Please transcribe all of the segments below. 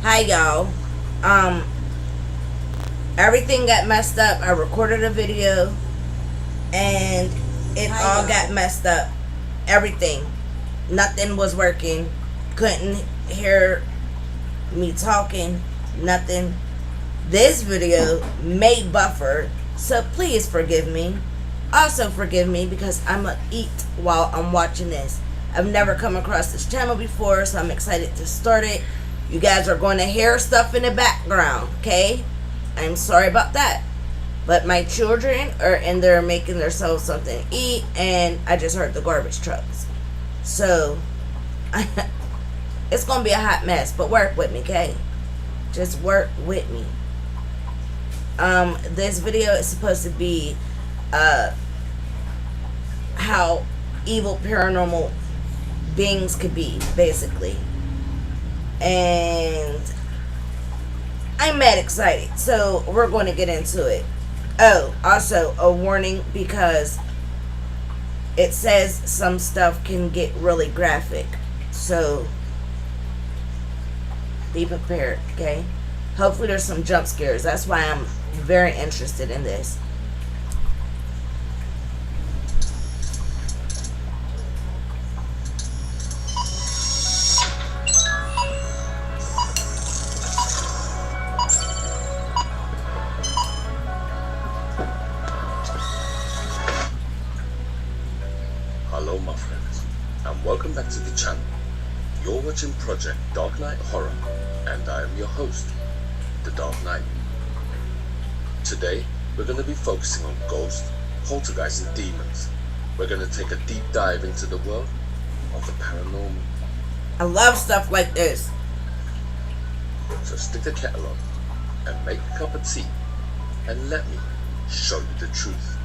Hi y'all. Um Everything got messed up. I recorded a video and it all got messed up. Everything. Nothing was working. Couldn't hear me talking. Nothing. This video may buffer, so please forgive me. Also forgive me because I'm gonna eat while I'm watching this. I've never come across this channel before, so I'm excited to start it. You guys are going to hear stuff in the background, okay? I'm sorry about that. But my children are in there making themselves something to eat, and I just heard the garbage trucks. So, it's going to be a hot mess, but work with me, okay? Just work with me. This video is supposed to be how evil paranormal beings could be, basically. And I'm mad excited, so we're going to get into it. Oh, also a warning, because it says some stuff can get really graphic, so be prepared, okay? Hopefully there's some jump scares. That's why I'm very interested in this. Hello my friends, and welcome back to the channel. You're watching Project Dark Knight Horror, and I am your host, The Dark Knight. Today, we're going to be focusing on ghosts, poltergeists and demons. We're going to take a deep dive into the world of the paranormal. I love stuff like this. So stick the kettle on, and make a cup of tea, and let me show you the truth.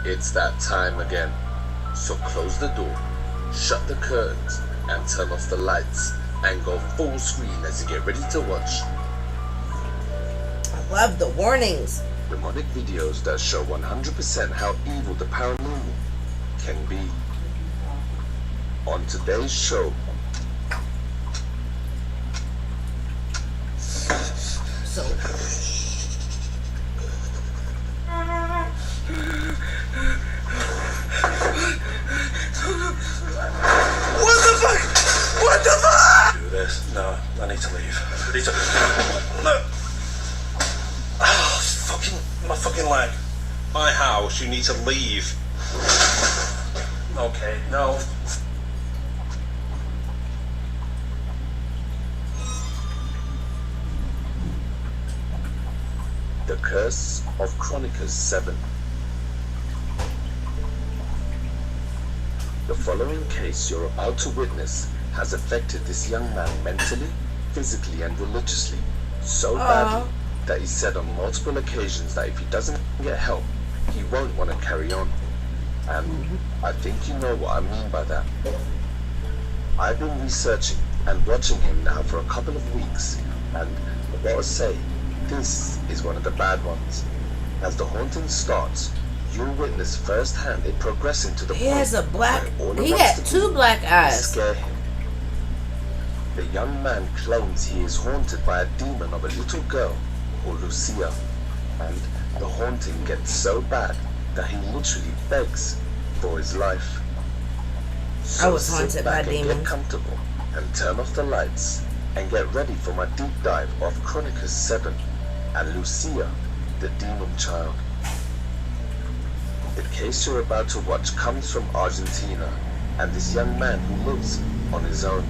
It's that time again, so close the door, shut the curtains, and turn off the lights, and go full screen as you get ready to watch. I love the warnings. Demonic videos that show 100% how evil the paranormal can be. On today's show, So What the fuck? Do this? No, I need to leave. I need to. No. Oh, my fucking leg. My house. You need to leave. Okay, no. The Curse of Chronicles 7. The following case you're about to witness has affected this young man mentally, physically, and religiously so badly that he said on multiple occasions that if he doesn't get help, he won't want to carry on. And I think you know what I mean by that. I've been researching and watching him now for a couple of weeks, and I've got to say, this is one of the bad ones. As the haunting starts, you'll witness firsthand it progressing to the he point has a black, where all he of got us two black eyes. scare him. The young man claims he is haunted by a demon of a little girl called Lucia, and the haunting gets so bad that he literally begs for his life. So I was haunted sit by back and demons. get comfortable and turn off the lights and get ready for my deep dive of Chronicles 7 and Lucia, the demon child. The case you're about to watch comes from Argentina, and this young man who lives on his own.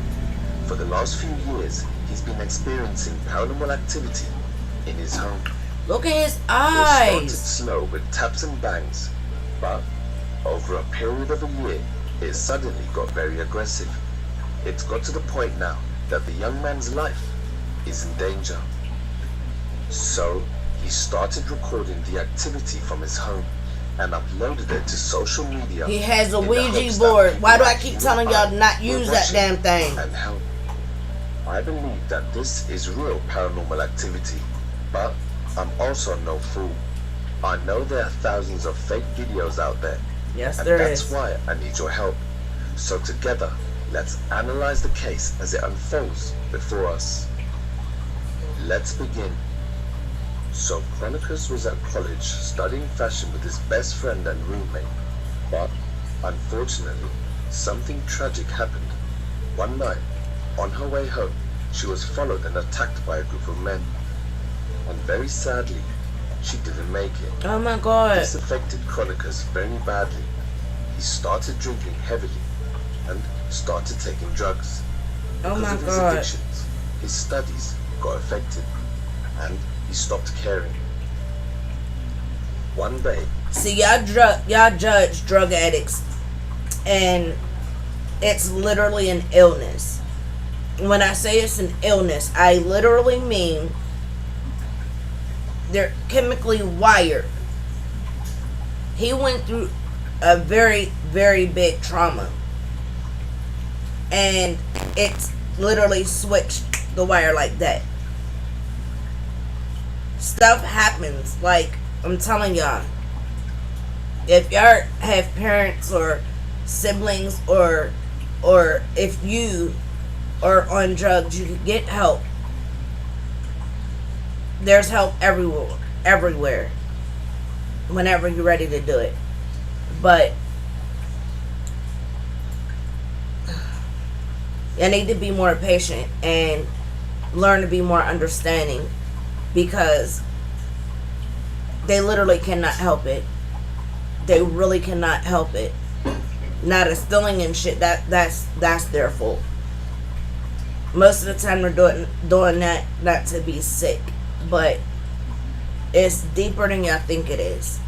For the last few years, he's been experiencing paranormal activity in his home. Look at his It started eyes. slow with taps and bangs, but over a period of a year, it suddenly got very aggressive. It's got to the point now that the young man's life is in danger. So he started recording the activity from his home and uploaded it to social media. He has a in the Ouija hopes board. that Why do I people keep like telling you y'all and not I use will that watch damn it thing? and help. I believe that this is real paranormal activity, but I'm also no fool. I know there are thousands of fake videos out there, Yes, and there that's is. why I need your help. So together, let's analyze the case as it unfolds before us. Let's begin. So Chronicus was at college studying fashion with his best friend and roommate. But, unfortunately, something tragic happened. One night, on her way home, she was followed and attacked by a group of men. And very sadly, she didn't make it. Oh my God. This affected Chronicus very badly. He started drinking heavily and started taking drugs. Oh Because my of his God. addictions, his studies got affected and he stopped caring. One day, See, y'all judge drug addicts, and it's literally an illness. When I say it's an illness, I literally mean they're chemically wired. He went through a very, very big trauma, and it's literally switched the wire like that. Stuff happens. Like, I'm telling y'all, if y'all have parents or siblings, or if you are on drugs, you can get help. There's help everywhere whenever you're ready to do it. But you need to be more patient and learn to be more understanding, because they literally cannot help it. They really cannot help it. Now the stealing and shit, that's their fault. Most of the time they're doing that not to be sick, but it's deeper than y'all think it is.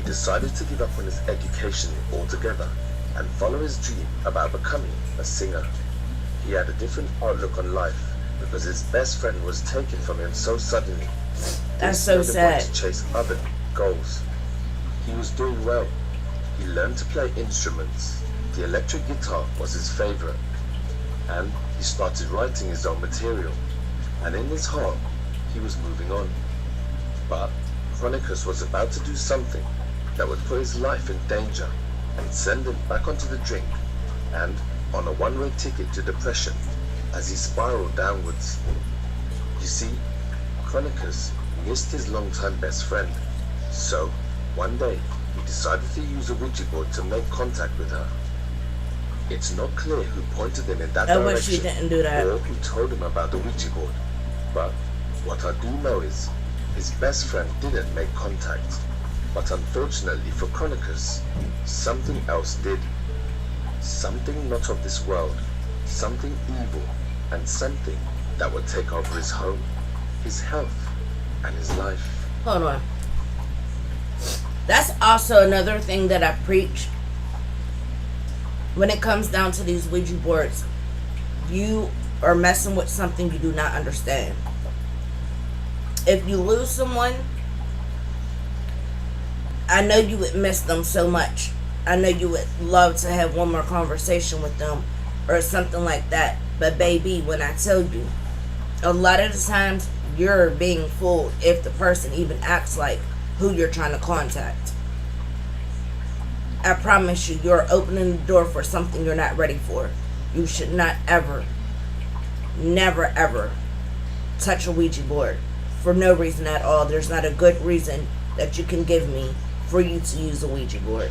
he decided to give up on his education altogether and follow his dream about becoming a singer. He had a different outlook on life because his best friend was taken from him so suddenly. That's so sad. To chase other goals. He was doing well. He learned to play instruments. The electric guitar was his favorite, and he started writing his own material. And in his heart, he was moving on. But Chronicus was about to do something that would put his life in danger and send him back onto the drink and on a one-way ticket to depression as he spiraled downwards. You see, Chronicus missed his longtime best friend, so one day he decided to use a Ouija board to make contact with her. It's not clear who pointed him in that I direction wish he didn't do that. or who told him about the Ouija board, but what I do know is his best friend didn't make contact. But unfortunately for Chronicus, something else did. Something not of this world, something evil, and something that would take over his home, his health, and his life. Hold on. That's also another thing that I preach. When it comes down to these Ouija boards, you are messing with something you do not understand. If you lose someone, I know you would miss them so much. I know you would love to have one more conversation with them or something like that. But baby, when I tell you, a lot of the times you're being fooled if the person even acts like who you're trying to contact. I promise you, you're opening the door for something you're not ready for. You should not ever, never ever touch a Ouija board for no reason at all. There's not a good reason that you can give me for you to use a Ouija board.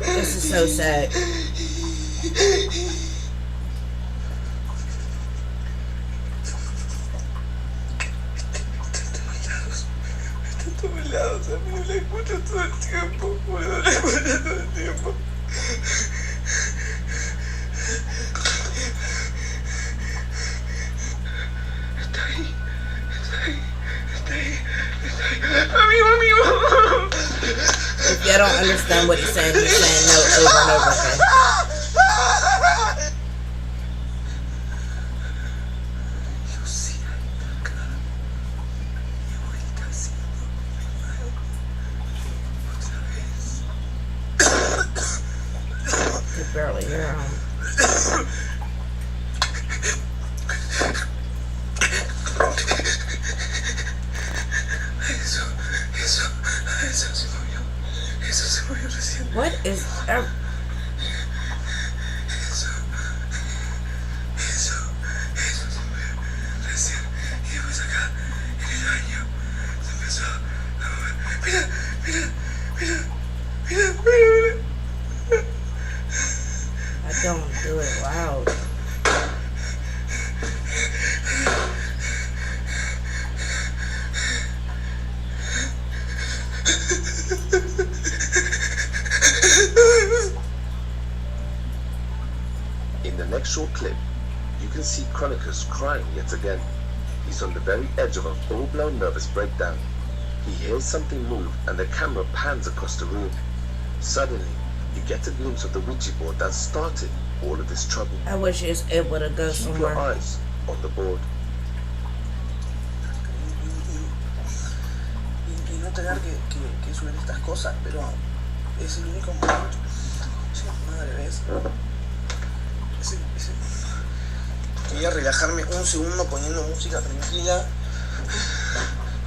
This is so sad. la escucho todo el tiempo, boludo, la escucho todo el tiempo. Está ahí, está ahí, está ahí, está ahí. Amigo. If y'all don't understand what he's saying no over and over again. You can barely hear him. What is I don't do it loud. In the next short clip, you can see Chronicus crying yet again. He's on the very edge of a full-blown nervous breakdown. He hears something move and the camera pans across the room. Suddenly, you get a glimpse of the Ouija board that started all of this trouble. I wish he was able to go Keep your somewhere. eyes on the board. Y no tener que subir estas cosas, pero es el único momento. Sí, madre, ¿ves? Quería relajarme un segundo poniendo música tranquila.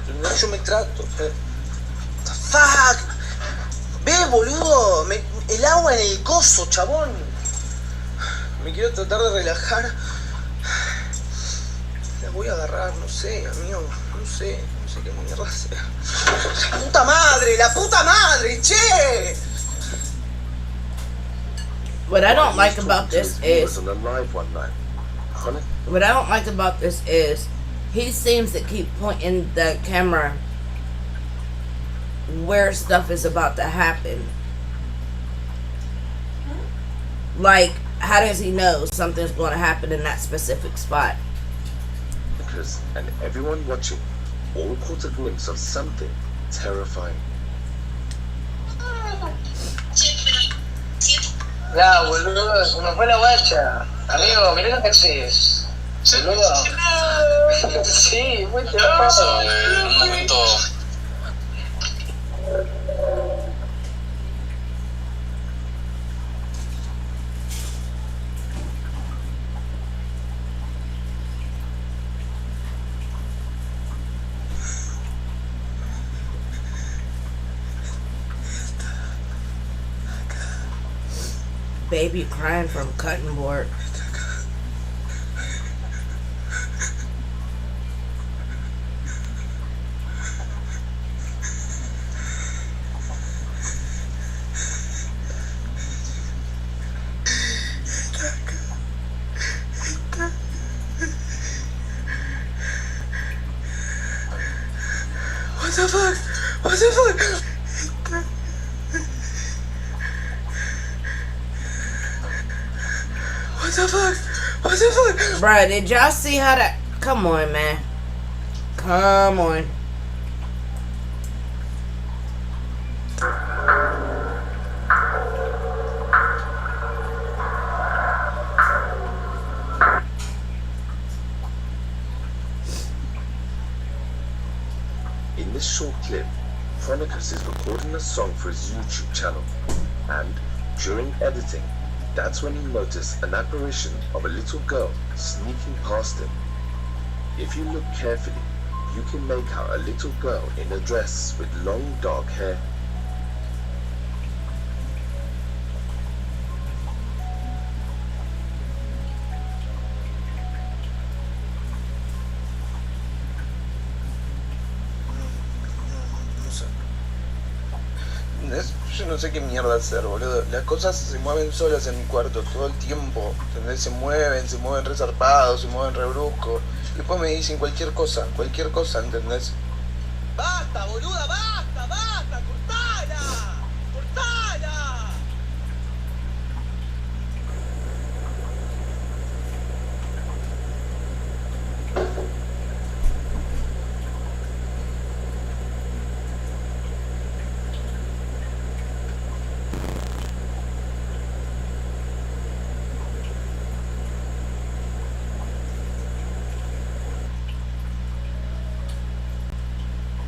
Pero yo me trato. What the fuck? Ve, boludo. El agua en el coso, chabón. Me quiero tratar de relajar. La voy a agarrar, no sé, amigo. No sé qué mierda sea. La puta madre, che! What I don't like about this is On a live one night. what I don't like about this is he seems to keep pointing the camera where stuff is about to happen. Like, how does he know something's going to happen in that specific spot? Because, and everyone watching all caught a glimpse of something terrifying. Ya, boludo, se me fue la guacha. Amigo, mirá lo que haces. Boludo. Sí, muy temprano. En un momento Baby crying from cutting board. What the fuck? What the fuck? What the fuck? What the fuck? Bruh, did y'all see how that... Come on, man. Come on. In this short clip, Chronicus is recording a song for his YouTube channel, and during editing, that's when he noticed an apparition of a little girl sneaking past him. If you look carefully, you can make out a little girl in a dress with long dark hair. Yo no sé qué mierda hacer, boludo. Las cosas se mueven solas en mi cuarto todo el tiempo, ¿entendés? Se mueven resarpados, se mueven re brusco. Y después me dicen cualquier cosa, ¿entendés? ¡Basta, boluda, basta!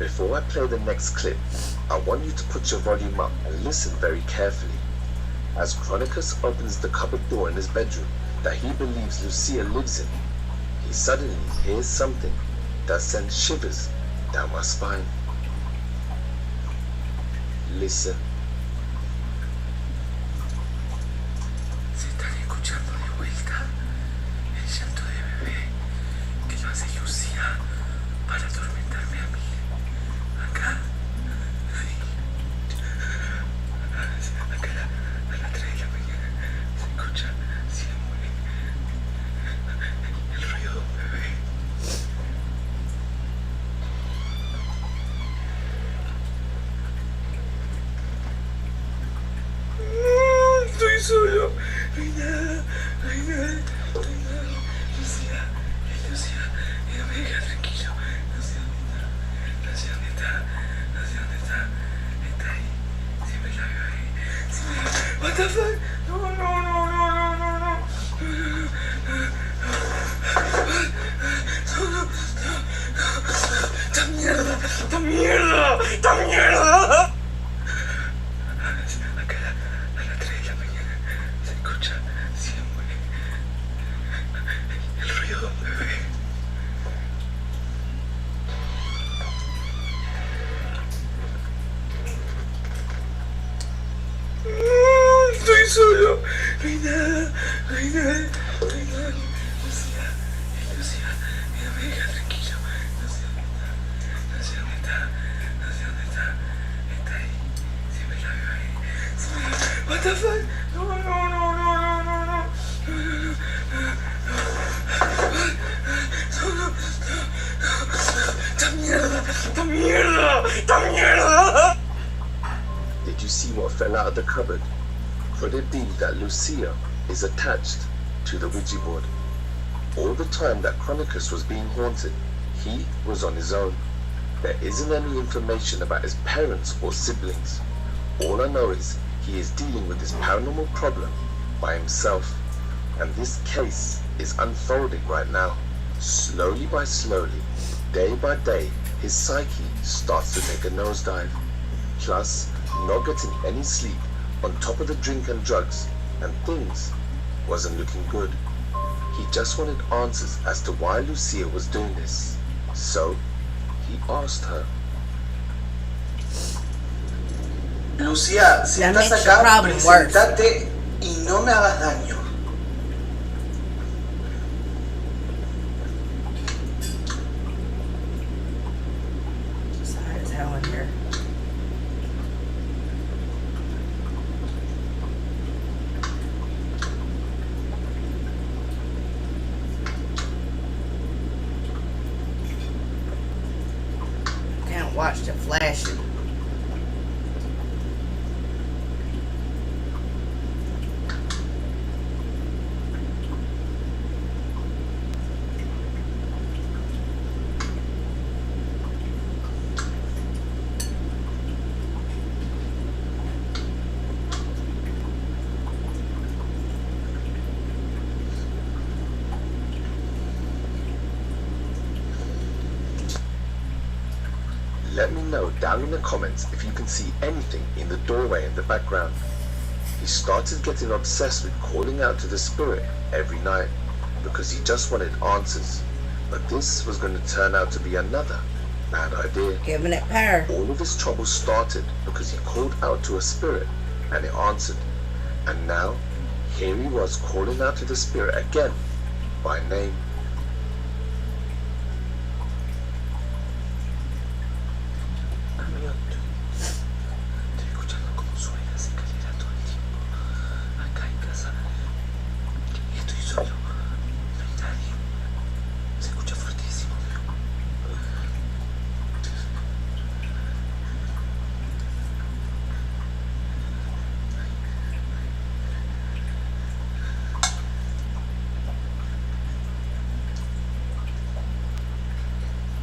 Before I play the next clip, I want you to put your volume up and listen very carefully. As Chronicus opens the cupboard door in his bedroom that he believes Lucia lives in, he suddenly hears something that sends shivers down my spine. Listen. Se están escuchando de vuelta el llanto de bebé que lo hace Lucía para atormentarme a mí. Acá. Acá a las 3 de la mañana se escucha siempre el ruido de un bebé. Estoy solo, no hay nada, no hay nada, no hay nada. Lucía, no me deja tranquilo. No sé dónde está, no sé dónde está, no sé dónde está. Está ahí, siempre la veo ahí. What the fuck? No. ¡Esta mierda! Acá a las 3 de la mañana se escucha siempre el ruido de un bebé. Estoy solo, no hay nada. Lucía, no me deja tranquilo. No sé dónde está. Está ahí, siempre la veo ahí. What the fuck? No. ¡Esta mierda! Did you see what fell out of the cupboard? Could it be that Lucia is attached to the Ouija board? All the time that Chronicus was being haunted, he was on his own. There isn't any information about his parents or siblings. All I know is he is dealing with this paranormal problem by himself. And this case is unfolding right now. Slowly by slowly, day by day, his psyche starts to take a nosedive. Plus, not getting any sleep on top of the drink and drugs, and things wasn't looking good. He just wanted answers as to why Lucia was doing this. So, he asked her. Lucía, si That estás makes the acá, problem worse. presentate y no me hagas daño. It's hot as hell in here. Can't watch the flashing. Let me know down in the comments if you can see anything in the doorway in the background. He started getting obsessed with calling out to the spirit every night because he just wanted answers. But this was going to turn out to be another bad idea. Giving it power. All of his trouble started because he called out to a spirit and it answered. And now, here he was calling out to the spirit again by name. Amigo, estoy escuchando cómo suben las escaleras todo el tiempo. Acá en casa. Y estoy solo. No hay nadie. Se escucha fuertísimo, amigo.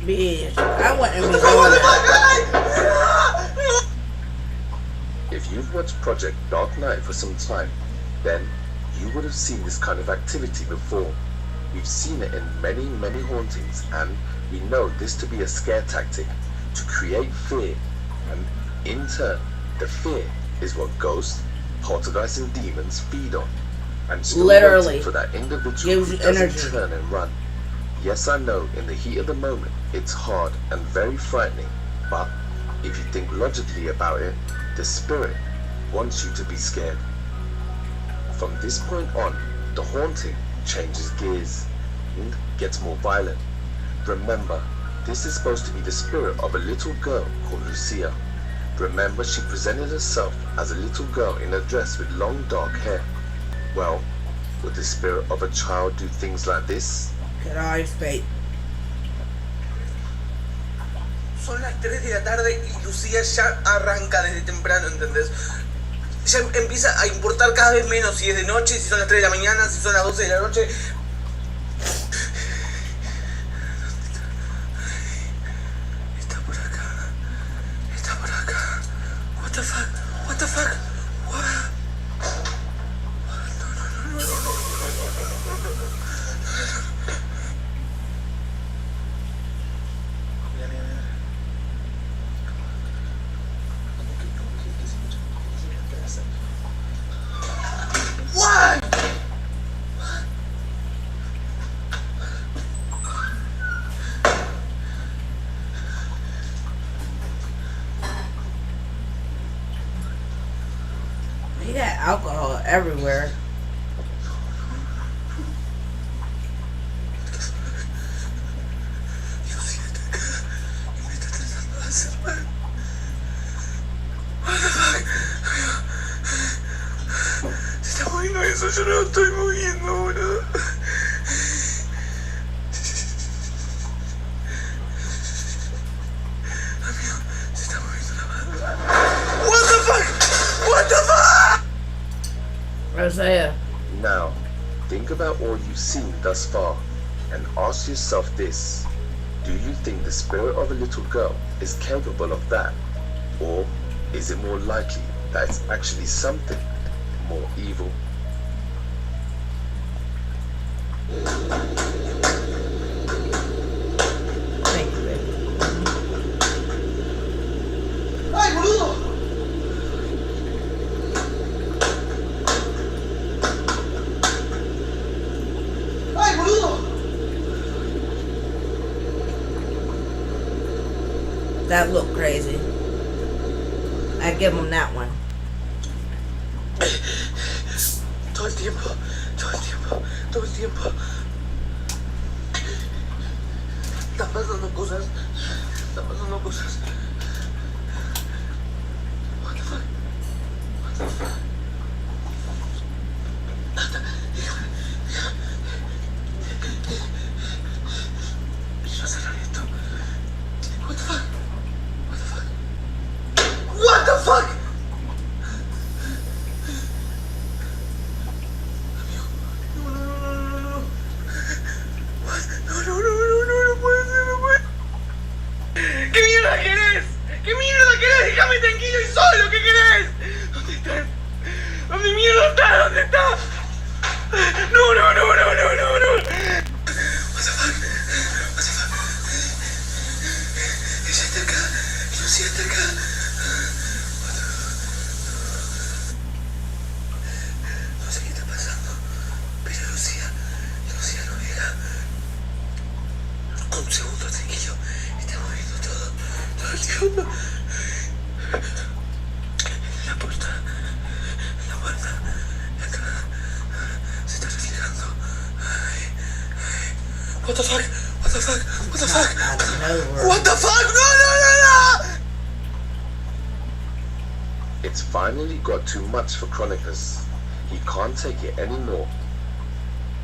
Bitch, I wouldn't be doing that. If you've watched Project Dark Knight for some time, then you would have seen this kind of activity before. We've seen it in many hauntings, and we know this to be a scare tactic to create fear, and in turn, the fear is what ghosts, poltergeists, and demons feed on. And still Literally waiting for that individual gives who you doesn't energy. turn and run. Yes, I know, in the heat of the moment, it's hard and very frightening, but if you think logically about it, the spirit wants you to be scared. From this point on, the haunting changes gears and gets more violent. Remember, this is supposed to be the spirit of a little girl called Lucia. Remember, she presented herself as a little girl in a dress with long dark hair. Well, would the spirit of a child do things like this? Could always be. Son las 3 de la tarde y Lucía ya arranca desde temprano, ¿entendés? Ya empieza a importar cada vez menos si es de noche, si son las 3 de la mañana, si son las 12 de la noche. Está por acá. Está por acá. What the fuck? What the fuck? What? What? He got alcohol everywhere. Se está moviendo eso, yo no lo estoy moviendo, boludo. Amigo, se está moviendo la mano. What the fuck? What the fuck? Isaiah. Now, think about all you've seen thus far and ask yourself this. Do you think the spirit of a little girl is capable of that? Or is it more likely that it's actually something more evil? Thank you, baby. ¡Ay, boludo! ¡Ay, boludo! That looked crazy. I give him that one. Todo el tiempo, todo el tiempo, todo el tiempo. Están pasando cosas, están pasando cosas. What the fuck? What the fuck? Quiero cerrar esto. What the fuck? What the fuck? What the fuck? No puede ser, no puede. ¿Qué mierda querés? ¿Qué mierda querés? Déjame tranquilo y solo, ¿qué querés? ¿Dónde estás? ¿Dónde mierda estás? ¿Dónde estás? No. What the fuck? What the fuck? Ella está acá, Lucía está acá. No sé qué está pasando, pero Lucía no llega. Un segundo, tranquilo. Está moviendo todo el tiempo. La puerta, acá, se está reflejando. What the fuck? What the fuck? What the fuck? Out of nowhere. What the fuck? No! It's finally got too much for Chronicus. He can't take it anymore.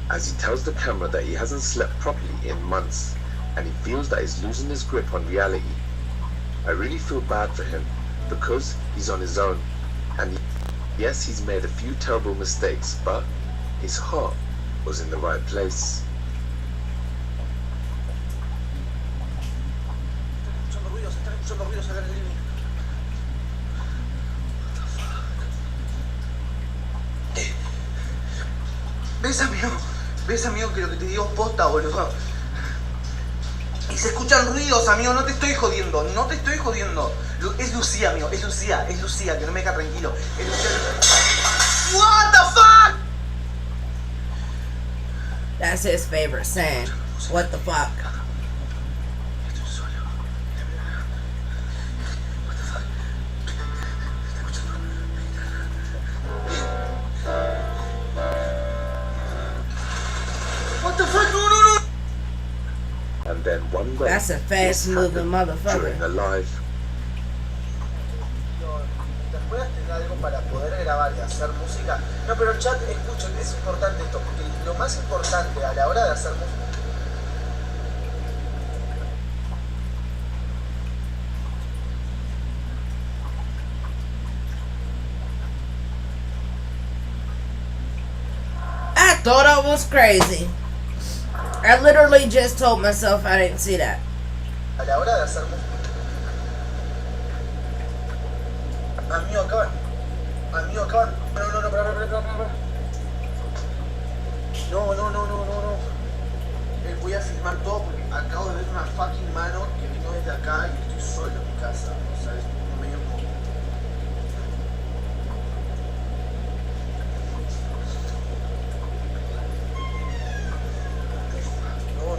As he tells the camera that he hasn't slept properly in months, and he feels that he's losing his grip on reality. I really feel bad for him, because he's on his own, and yes, he's made a few terrible mistakes, but his heart was in the right place. Están escuchando ruidos acá en el living. ¿Ves, amigo? ¿Ves, amigo, que lo que te digo es posta, boludo? Y se escuchan ruidos, amigo, no te estoy jodiendo, no te estoy jodiendo. Es Lucía, amigo, es Lucía, que no me deja tranquilo. Es Lucía. What the fuck? That's his favorite saying. What the fuck? Estoy solo. What the fuck? Está escuchando la guitarra. What the fuck? No, no, no. And then one day, That's a fast this moving happened motherfucker. during a live. Voy a tener algo para poder grabar y hacer música. No, pero chat, escuchen, es importante esto, porque lo más importante a la hora de hacer música. I thought I was crazy. I literally just told myself I didn't see that. A la hora de hacer música. Amigo, acaban. No, para. No. Voy a filmar todo porque acabo de ver una fucking mano que vino desde acá y estoy solo en mi casa. O sea, es medio como... No.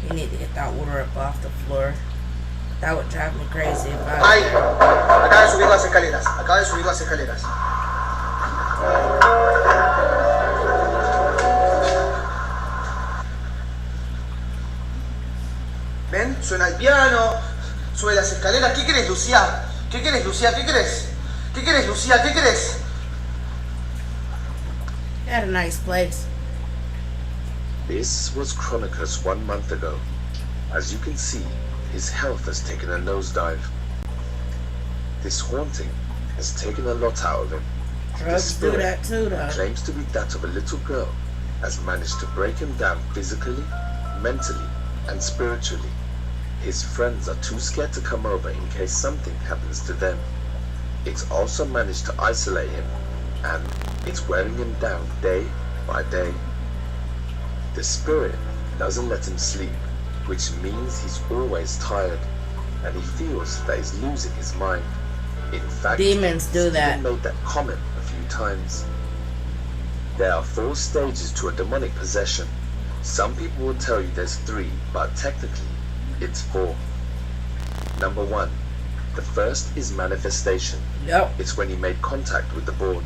You need to get that water up off the floor. That would drive me crazy if I ¡Ay! was there. Acaba de subir las escaleras. ¿Ven? Suena el piano, sube las escaleras. ¿Qué querés, Lucía? ¿Qué querés? They had a nice place. This was Chronicus 1 month ago. As you can see, his health has taken a nosedive. This haunting has taken a lot out of him. The Drugs do spirit, that too, though. claims to be that of a little girl, has managed to break him down physically, mentally, and spiritually. His friends are too scared to come over in case something happens to them. It's also managed to isolate him, and it's wearing him down day by day. The spirit doesn't let him sleep, which means he's always tired, and he feels that he's losing his mind. In fact, Demons do he's that. even made that comment a few times. There are 4 stages to a demonic possession. Some people will tell you there's 3, but technically it's 4. Number 1. The first is manifestation. Yep. It's when he made contact with the board.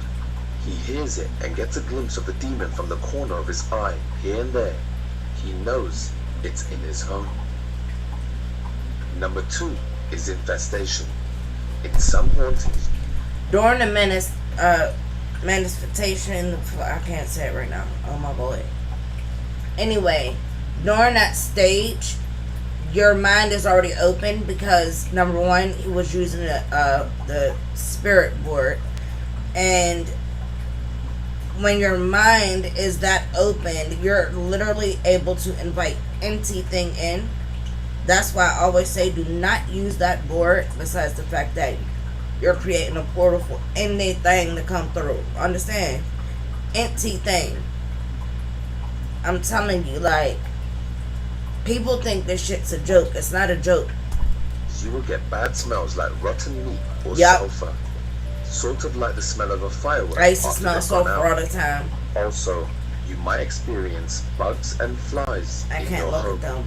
He hears it and gets a glimpse of the demon from the corner of his eye, here and there. He knows it's in his home. Number 2 is infestation. In some hauntings, During the manifestation, I can't say it right now. Oh my boy. Anyway, during that stage, your mind is already open because number 1, he was using the spirit board, and when your mind is that open, you're literally able to invite anything in. That's why I always say do not use that board, besides the fact that you're creating a portal for anything to come through. Understand? Anything. I'm telling you, like, people think this shit's a joke. It's not a joke. you will get bad smells like rotten meat or Yep. sulfur. Sort of like the smell of a firework. I used to after smell they've sulfur gone out. all the time. Also, you might experience bugs and flies I in can't your look home. at them.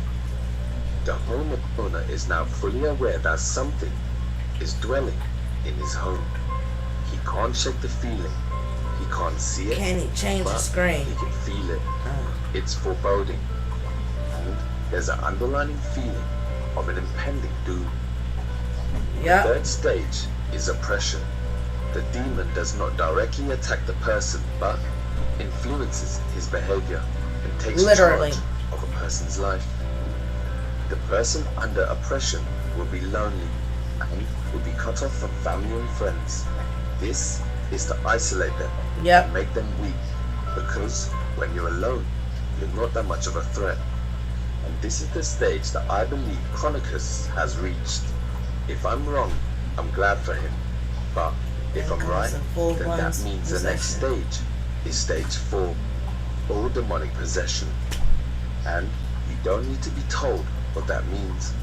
The homeowner is now fully aware that something is dwelling in his home. He can't shake the feeling. He can't see it. Can he change the but screen? He can feel it. Oh. It's foreboding. And there's an underlying feeling of an impending doom. Yep. Third stage is oppression. The demon does not directly attack the person, but influences his behavior and takes Literally. charge of a person's life. The person under oppression will be lonely and will be cut off from family and friends. This is to isolate them Yep. and make them weak, because when you're alone, you're not that much of a threat. And this is the stage that I believe Chronicus has reached. If I'm wrong, I'm glad for him. But if I'm right, then that means the next stage is stage 4, all demonic possession. And you don't need to be told what that means.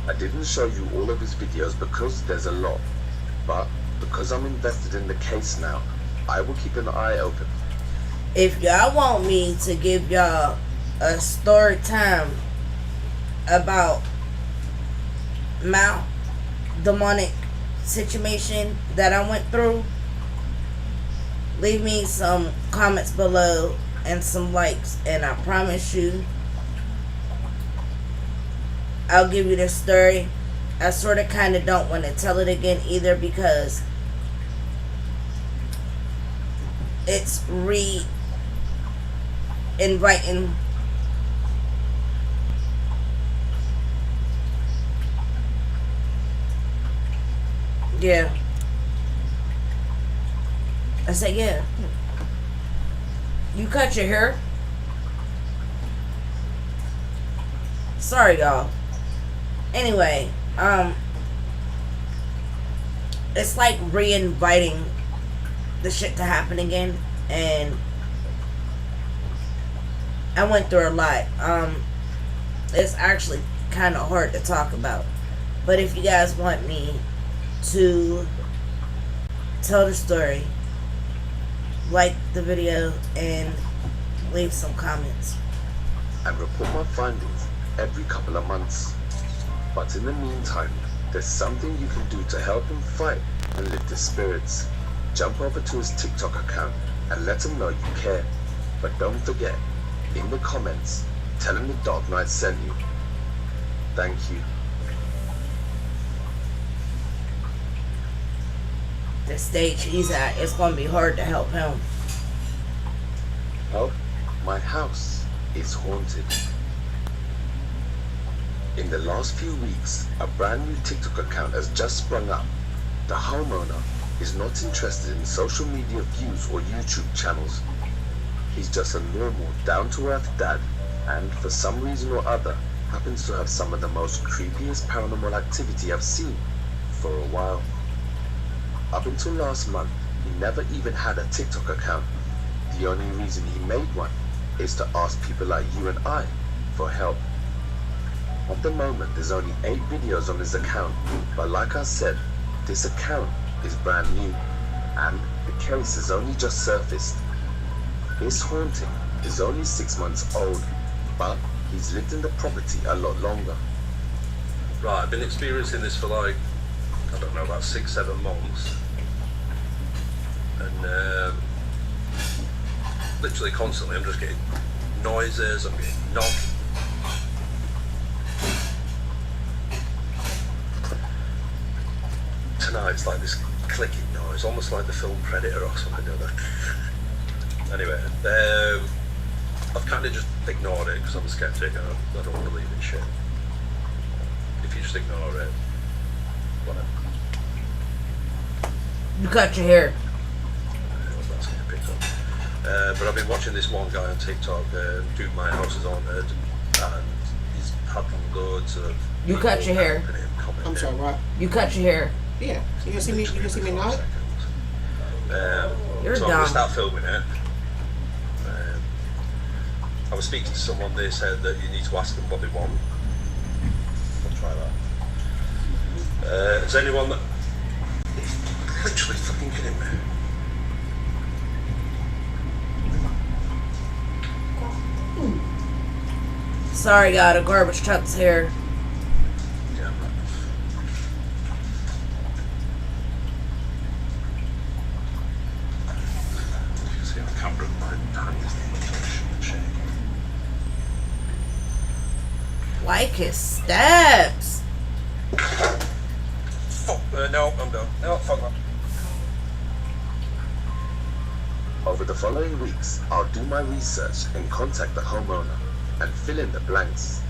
I didn't show you all of his videos because there's a lot, but because I'm invested in the case now, I will keep an eye open. If y'all want me to give y'all a story time about Mount demonic situation that I went through, leave me some comments below and some likes, and I promise you I'll give you the story. I sort of kind of don't want to tell it again either, because it's inviting yeah. I said, yeah. You cut your hair? Sorry, y'all. Anyway, it's like re-inviting the shit to happen again, and I went through a lot. It's actually kind of hard to talk about, but if you guys want me to tell the story, like the video and leave some comments. And report my findings every couple of months. But in the meantime, there's something you can do to help him fight and lift his spirits. Jump over to his TikTok account and let him know you care. But don't forget, in the comments, tell him the Dark Knight sent you. Thank you. The stage he's at, it's going to be hard to help him. Help, my house is haunted. In the last few weeks, a brand new TikTok account has just sprung up. The homeowner is not interested in social media views or YouTube channels. He's just a normal, down-to-earth dad, and for some reason or other, happens to have some of the most creepiest paranormal activity I've seen for a while. Up until last month, he never even had a TikTok account. The only reason he made one is to ask people like you and I for help. At the moment, there's only 8 videos on his account, but like I said, this account is brand new, and the case has only just surfaced. This haunting is only 6 months old, but he's lived in the property a lot longer. Right, I've been experiencing this for like, I don't know, about 6-7 months. And literally constantly I'm just getting noises, I'm getting knocked. Tonight it's like this clicking noise, almost like the film Predator or something. Anyway, I've kind of just ignored it because I'm a skeptic and I don't believe in shit. If you just ignore it, whatever. You cut your hair. That's getting picked up. But I've been watching this one guy on TikTok, Dude My House is Haunted, and he's had loads of... You cut your hair. I'm sorry, what? You cut your hair. Yeah. You can see me. You can see me now. You're so dumb. I'm gonna start filming it. I was speaking to someone. They said that you need to ask them what they want. I'll try that. Is anyone that literally fucking kidding me? Sorry, God, a garbage truck's here. Yeah, man. You can see on camera my hands shake. Like his steps. Fuck, no, I'm done. No, fuck that. Over the following weeks, I'll do my research and contact the homeowner and fill in the blanks.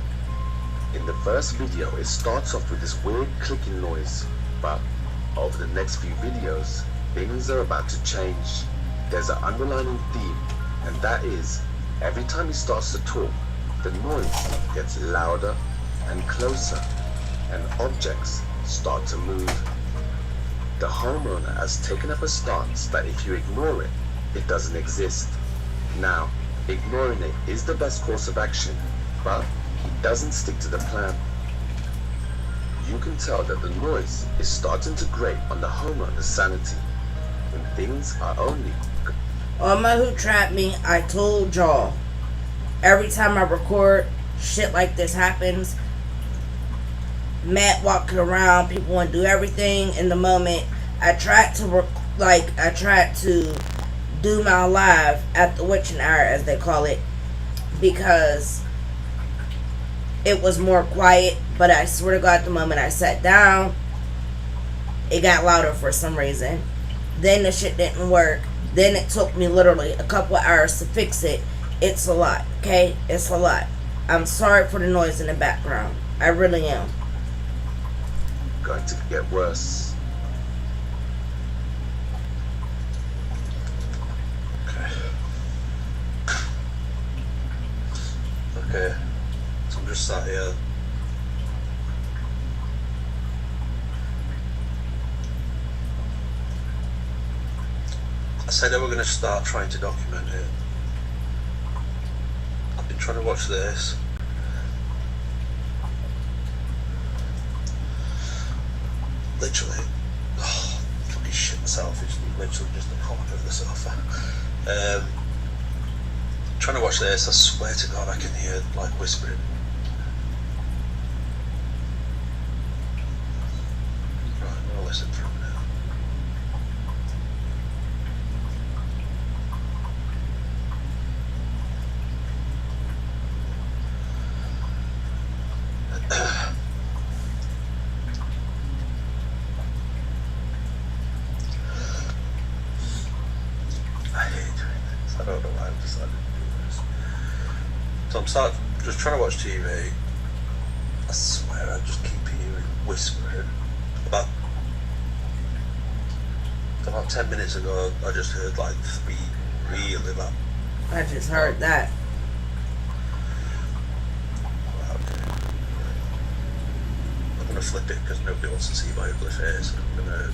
In the first video, it starts off with this weird clicking noise, but over the next few videos, things are about to change. There's an underlying theme, and that is, every time he starts to talk, the noise gets louder and closer, and objects start to move. The homeowner has taken up a stance that if you ignore it, it doesn't exist. Now, ignoring it is the best course of action, but he doesn't stick to the plan. You can tell that the noise is starting to grate on the homeowner's sanity when things are only... Oma who trapped me, I told y'all, every time I record, shit like this happens. Matt walking around, people want to do everything in the moment. I tried to do my live at the witching hour, as they call it, because it was more quiet. But I swear to God, the moment I sat down, it got louder for some reason. Then the shit didn't work. Then it took me literally a couple of hours to fix it. It's a lot, okay? It's a lot. I'm sorry for the noise in the background. I really am. Going to get worse. Okay. So I'm just sat here. I said I were going to start trying to document it. I've been trying to watch this. Literally, fucking shit myself. It's literally just the corner of the sofa. Trying to watch this. I swear to God, I can hear like whispering. Right, I'm gonna listen for a minute. I don't know why I've decided to do this. So I'm just trying to watch TV. I swear I just keep hearing whispering. About 10 minutes ago, I just heard like 3 really loud. I just heard that. I'm gonna flip it because nobody wants to see my ugly face. I'm gonna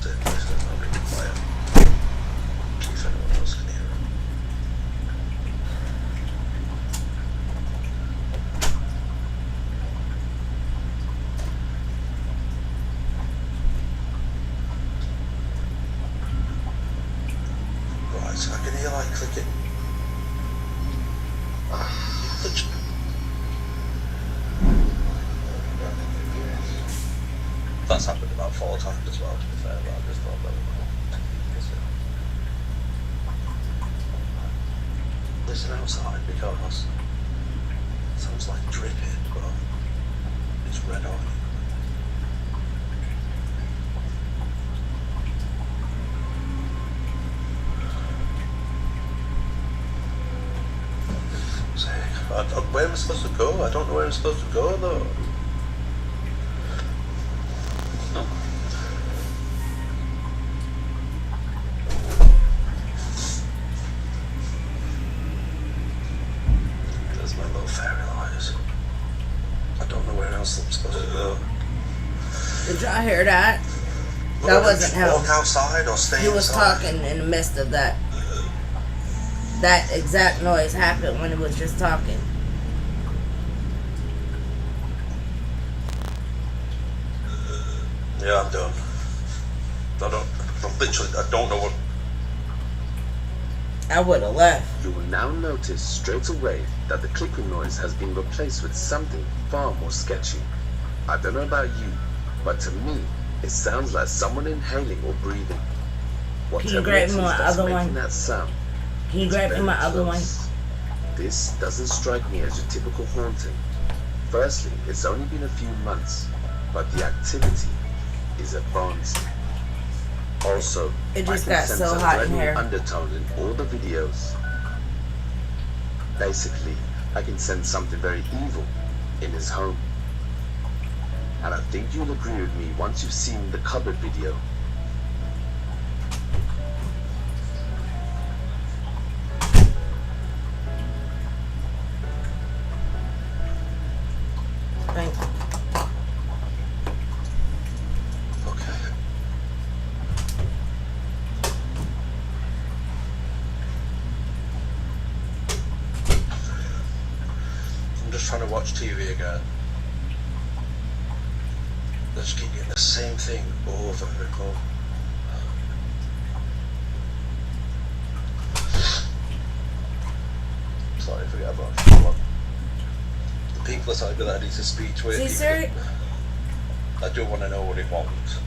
sit this and I'll make it quiet. See if anyone else can hear it. Right, so I can hear like clicking. That's happened about 4 times as well, to be fair, but I just thought that was listen outside because it sounds like dripping, but it's red on. Where am I supposed to go? I don't know where I'm supposed to go though. There's my little fairy lights. I don't know where else I'm supposed to go. Did y'all hear that? Well, That wasn't him. Walk outside or stay He was inside. talking in the midst of that. That exact noise happened when he was just talking. Yeah, I'm done. I don't know what. I would have left. You will now notice straight away that the clicking noise has been replaced with something far more sketchy. I don't know about you, but to me, it sounds like someone inhaling or breathing. Can you Whatever grab it me is my that's other making one? that sound, Can you it's grab me very my other one? close. This doesn't strike me as your typical haunting. Firstly, it's only been a few months, but the activity is advanced. Also, It just I can got sense so a hot in threatening here. undertone in all the videos. Basically, I can sense something very evil in his home. And I think you'll agree with me once you've seen the cupboard video. Thank you. Okay. trying to watch TV again. I just keep getting the same thing over and over. Sorry, forget about it. The people that I need to speak to. See, sir? I do want to know what it wants.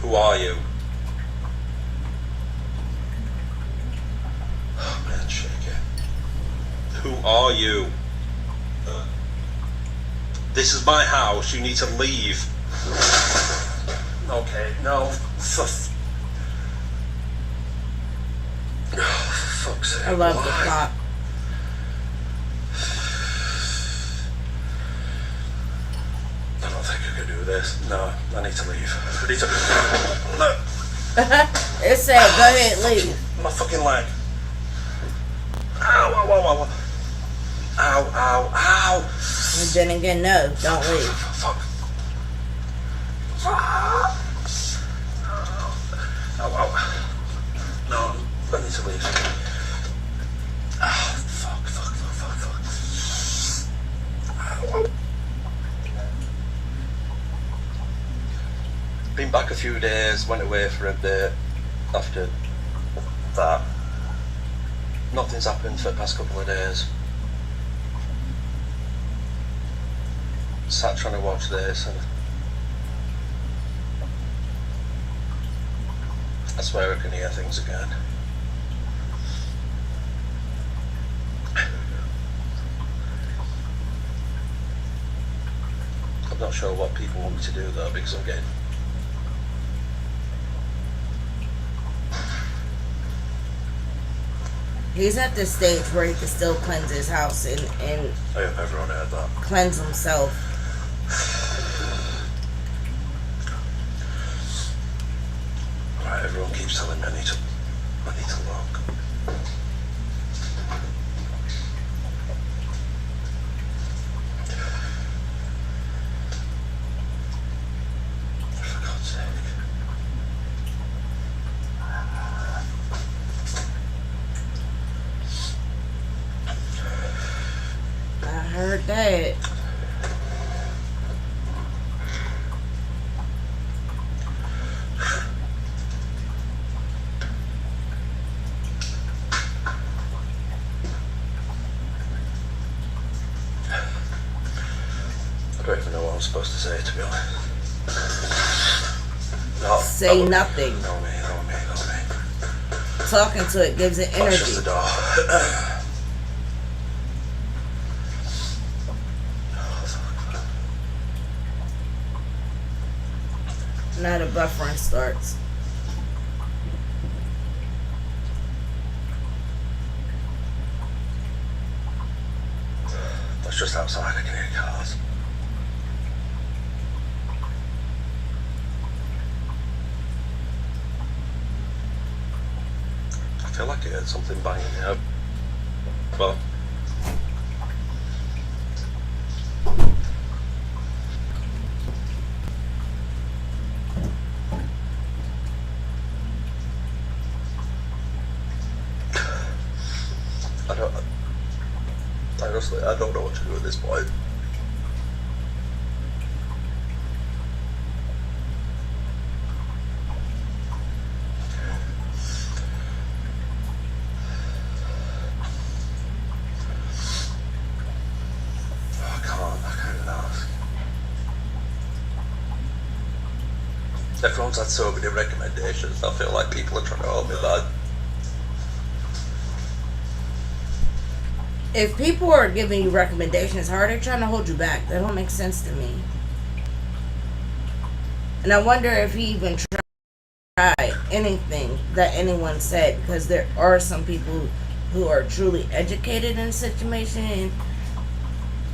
Who are you? Oh man, shake it. Who are you? This is my house. You need to leave. Okay, no. Oh, for fuck's sake. I love Why? the plot. I don't think I can do this. No, I need to leave. I need to. Look! It said, go ahead, leave. My fucking leg. Ow, ow, ow, ow. Ow, ow, ow. And then again, no, don't leave. Fuck. Ow, ow. No, I need to leave. Ah, fuck. Ow, ow. Been back a few days, went away for a bit after that. Nothing's happened for the past couple of days. Sat trying to watch this and I swear I can hear things again. I'm not sure what people want me to do though, because I'm getting... He's at this stage where he can still cleanse his house and I hope everyone heard that. cleanse himself. Right, everyone keeps telling me I need to look. For God's sake. I heard that. I don't even know what I'm supposed to say, to be honest. No, Say no, nothing. No me. Talking to it gives it I'll shut the energy. door. Now the buffering starts. That's just outside, I can hear cars. I feel like I heard something banging out. Well, honestly, I don't know what to do at this point. I can't even ask. Everyone's had so many recommendations, I feel like people are trying to hold me back. If people are giving you recommendations, how are they trying to hold you back? That don't make sense to me. And I wonder if he even tried anything that anyone said, because there are some people who are truly educated in the situation, and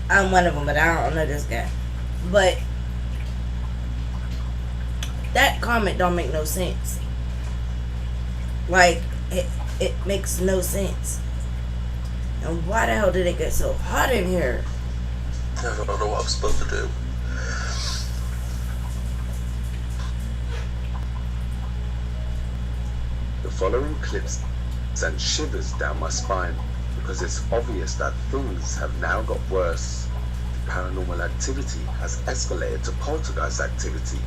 I'm one of them, but I don't know this guy. But that comment don't make no sense. Like, it makes no sense. And why the hell did it get so hot in here? I don't know what I'm supposed to do. The following clips sent shivers down my spine because it's obvious that things have now got worse. Paranormal activity has escalated to poltergeist activity,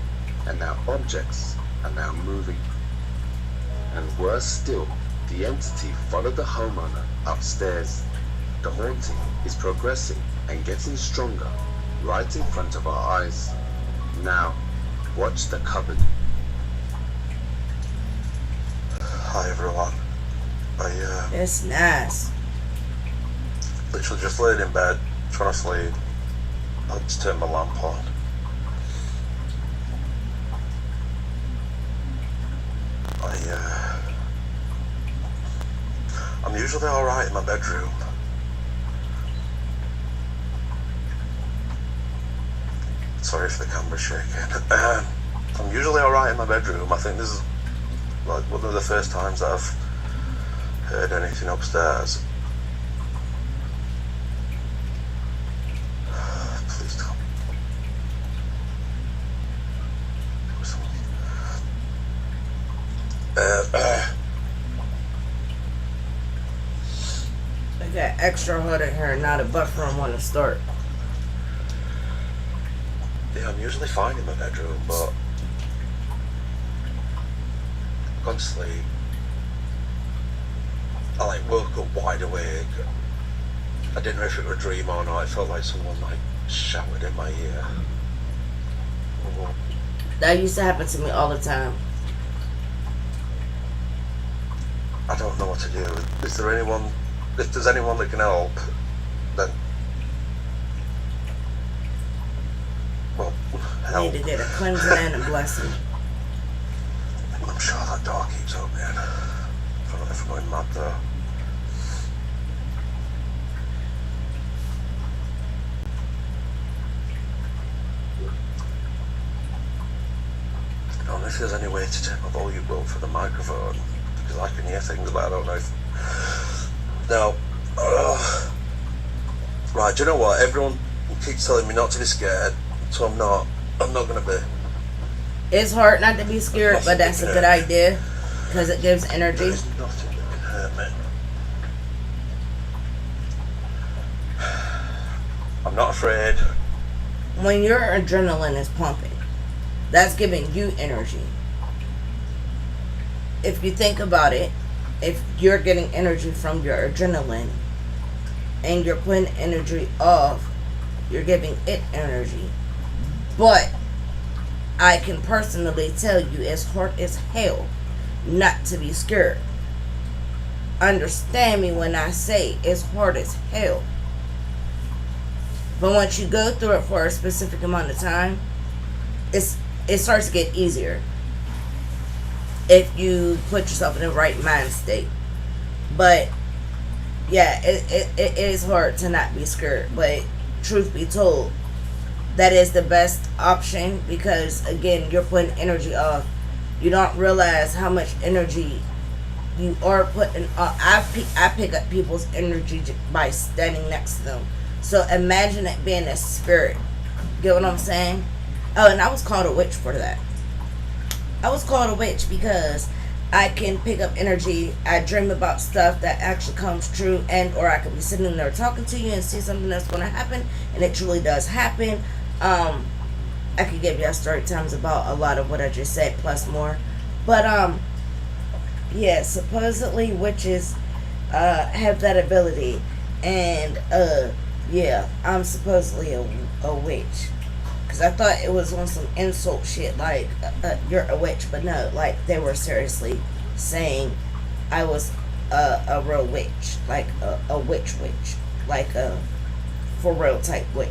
and now objects are now moving. And worse still, the entity followed the homeowner upstairs. The haunting is progressing and getting stronger right in front of our eyes. Now, watch the cupboard. Hi everyone. It's nice. Literally just laid in bed, trying to sleep. I had to turn my lamp on. I'm usually alright in my bedroom. Sorry if the camera's shaking. I'm usually alright in my bedroom. I think this is like one of the first times that I've heard anything upstairs. Please don't. I got extra hood in here, not a buffer I want to start. Yeah, I'm usually fine in my bedroom, but I've gone to sleep. I like woke up wide awake. I didn't know if it was a dream or not. I felt like someone like shouted in my ear. That used to happen to me all the time. I don't know what to do. Is there anyone? If there's anyone that can help, then well, help. Need to get a cleansing and a blessing. I'm sure that door keeps opening. I don't know if I'm going mad though. I don't know if there's any way to turn my volume up for the microphone, because I can hear things, but I don't know if... No. Right, do you know what? Everyone keeps telling me not to be scared, so I'm not going to be. It's hard not to be scared, but that's a good idea, because it gives energy. There's nothing that can hurt me. I'm not afraid. When your adrenaline is pumping, that's giving you energy. If you think about it, if you're getting energy from your adrenaline and you're putting energy off, you're giving it energy. But I can personally tell you it's hard as hell not to be scared. Understand me when I say it's hard as hell. But once you go through it for a specific amount of time, it starts to get easier if you put yourself in the right mind state. But yeah, it is hard to not be scared. But truth be told, that is the best option, because again, you're putting energy off. You don't realize how much energy you are putting off. I pick up people's energy by standing next to them. So imagine it being a spirit. Get what I'm saying? Oh, and I was called a witch for that. I was called a witch because I can pick up energy. I dream about stuff that actually comes true, and or I could be sitting there talking to you and see something that's going to happen, and it truly does happen. I could give you story times about a lot of what I just said plus more. But yeah, supposedly witches have that ability, and yeah, I'm supposedly a witch. Because I thought it was on some insult shit, like, you're a witch. But no, like, they were seriously saying I was a real witch. Like, a witch. Like, a for real type witch.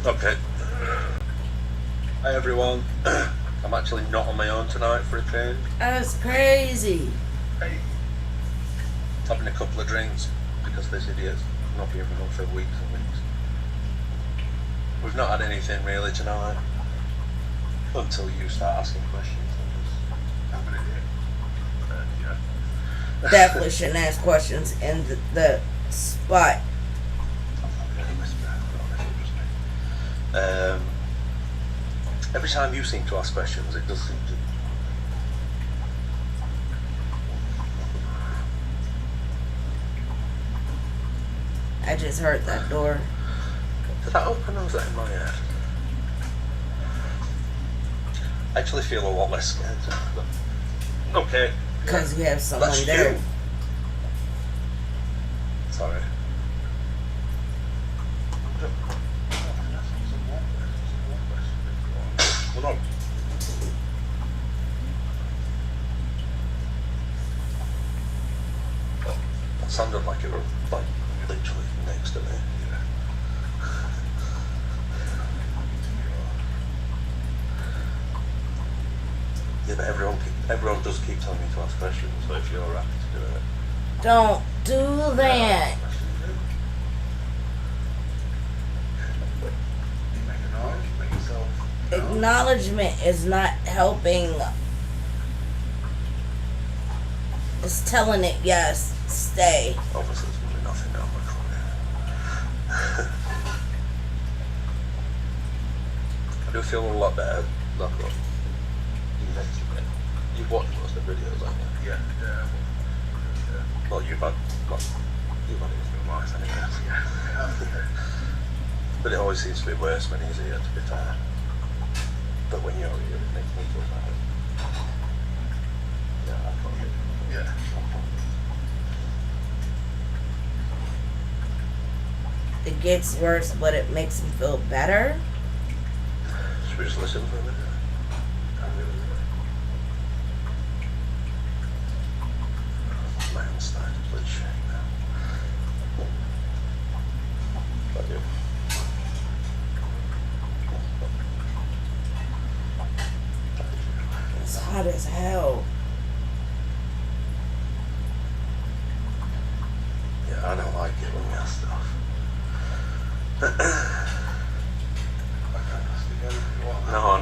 Okay. Hi everyone. I'm actually not on my own tonight for a change. That's crazy. Hey. Having a couple of drinks because this idiot's not been on for weeks and weeks. We've not had anything really tonight until you start asking questions. I'm just having it. Yeah. Definitely shouldn't ask questions in the spot. Every time you seem to ask questions, it does seem to. I just heard that door. Did that open or was that in my head? I actually feel a lot less scared. Okay. Because we have someone That's there. you. Sorry. Well, no. That sounded like it was like literally next to me. Yeah, but everyone does keep telling me to ask questions, so if you're happy to do it. Don't do that. Acknowledgement is not helping. It's telling it, yes, stay. Obviously, there's really nothing down my corner. I do feel a lot better. Look, you've watched most of the videos, haven't you? Yeah. Well, you've had it through my eyes anyway. Yeah. But it always seems to be worse when he's here, to be fair. But when you're here, it makes me feel better. Yeah, I thought it. Yeah. It gets worse, but it makes him feel better. Should we just listen for a minute? My hand's starting to bleed shake now. But you. It's hot as hell. Yeah, I don't like it when you ask stuff.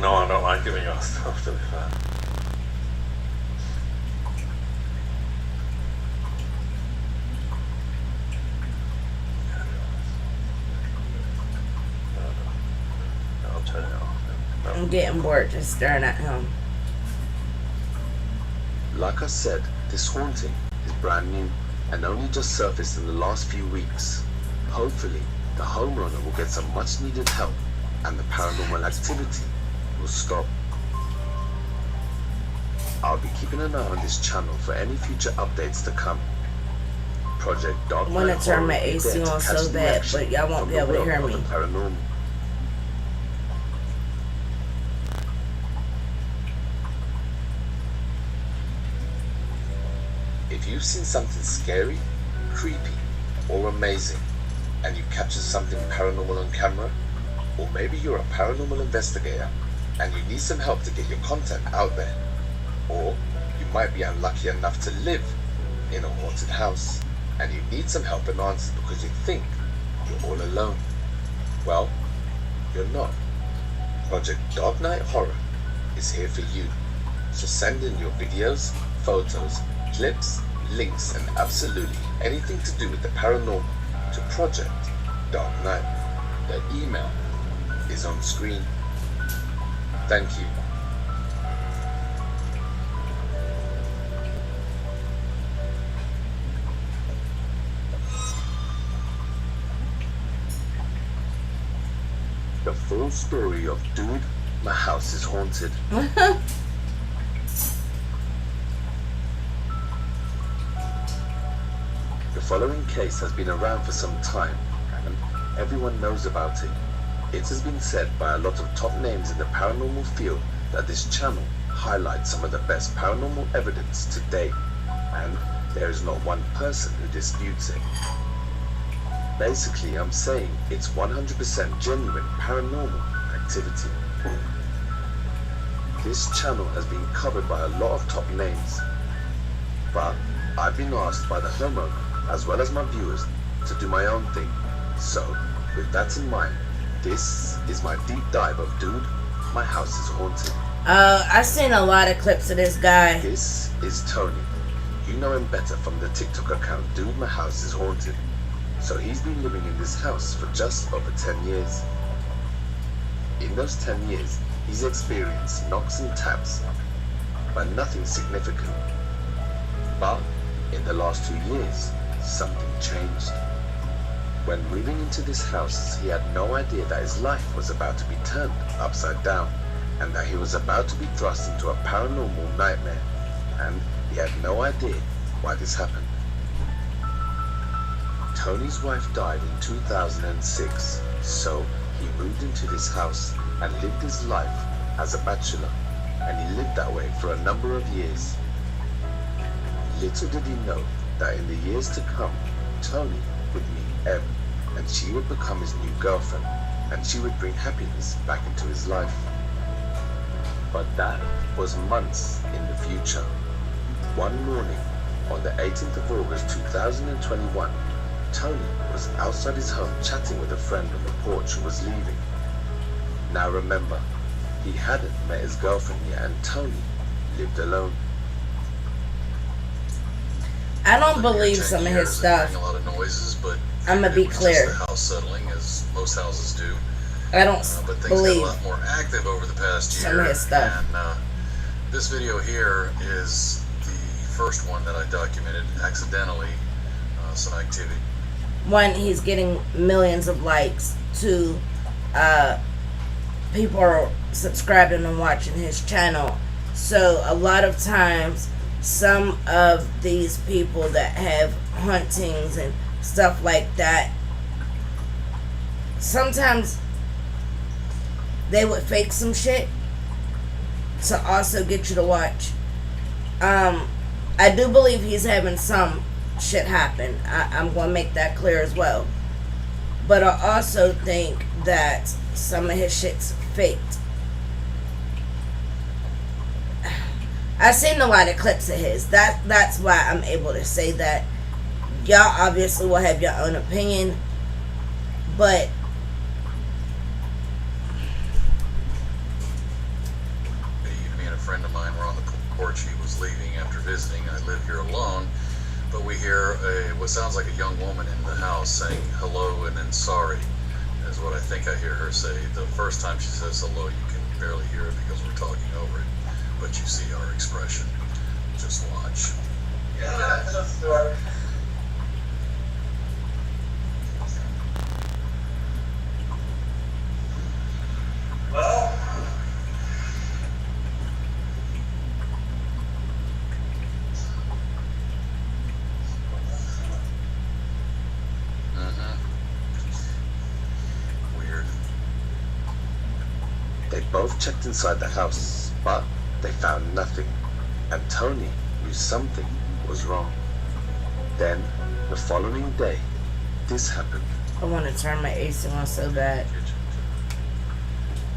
No, I don't like it when you ask stuff, to be fair. No, I'll turn it off. No. I'm getting bored just staring at him. Like I said, this haunting is brand new and only just surfaced in the last few weeks. Hopefully, the homeowner will get some much needed help and the paranormal activity will stop. I'll be keeping an eye on this channel for any future updates to come. Project Dark I want to Night turn Horror my will be there AC to on catch so the bad, action but y'all won't from be the able to world hear of me. the paranormal. If you've seen something scary, creepy, or amazing, and you captured something paranormal on camera, or maybe you're a paranormal investigator and you need some help to get your content out there, or you might be unlucky enough to live in a haunted house and you need some help and answers because you think you're all alone. Well, you're not. Project Dark Night Horror is here for you. So send in your videos, photos, clips, links, and absolutely anything to do with the paranormal to Project Dark Night. The email is on screen. Thank you. The full story of Dude, My House is Haunted. The following case has been around for some time and everyone knows about it. It has been said by a lot of top names in the paranormal field that this channel highlights some of the best paranormal evidence to date, and there is not one person who disputes it. Basically, I'm saying it's 100% genuine paranormal activity. This channel has been covered by a lot of top names, but I've been asked by the homeowner as well as my viewers to do my own thing. So, with that in mind, this is my deep dive of Dude, My House is Haunted. I've seen a lot of clips of this guy. This is Tony. You know him better from the TikTok account Dude, My House is Haunted. So he's been living in this house for just over 10 years. In those 10 years, he's experienced knocks and taps, but nothing significant. But in the last 2 years, something changed. When moving into this house, he had no idea that his life was about to be turned upside down, and that he was about to be thrust into a paranormal nightmare, and he had no idea why this happened. Tony's wife died in 2006, so he moved into this house and lived his life as a bachelor, and he lived that way for a number of years. Little did he know that in the years to come, Tony would meet Em, and she would become his new girlfriend, and she would bring happiness back into his life. But that was months in the future. One morning, on the 18th of August 2021, Tony was outside his home chatting with a friend on the porch who was leaving. Now remember, he hadn't met his girlfriend yet, and Tony lived alone. I don't believe some of his stuff. A lot of noises, but I'm gonna be clear. Just the house settling, as most houses do. I don't But things believe got a lot more active over the past year. some of his stuff. And this video here is the first one that I documented accidentally. Some activity. One, he's getting millions of likes. Two, people are subscribing and watching his channel. So a lot of times, some of these people that have hauntings and stuff like that, sometimes they would fake some shit to also get you to watch. I do believe he's having some shit happen. I'm going to make that clear as well. But I also think that some of his shit's faked. I've seen a lot of clips of his. That's why I'm able to say that. Y'all obviously will have your own opinion. But Me and a friend of mine were on the porch. He was leaving after visiting. I live here alone. But we hear what sounds like a young woman in the house saying hello and then sorry, is what I think I hear her say. The first time she says hello, you can barely hear it because we're talking over it. But you see our expression. Just watch. Yeah, that's a story. Well, Weird. They both checked inside the house, but they found nothing, and Tony knew something was wrong. Then, the following day, this happened. I want to turn my AC on so bad. Kitchen to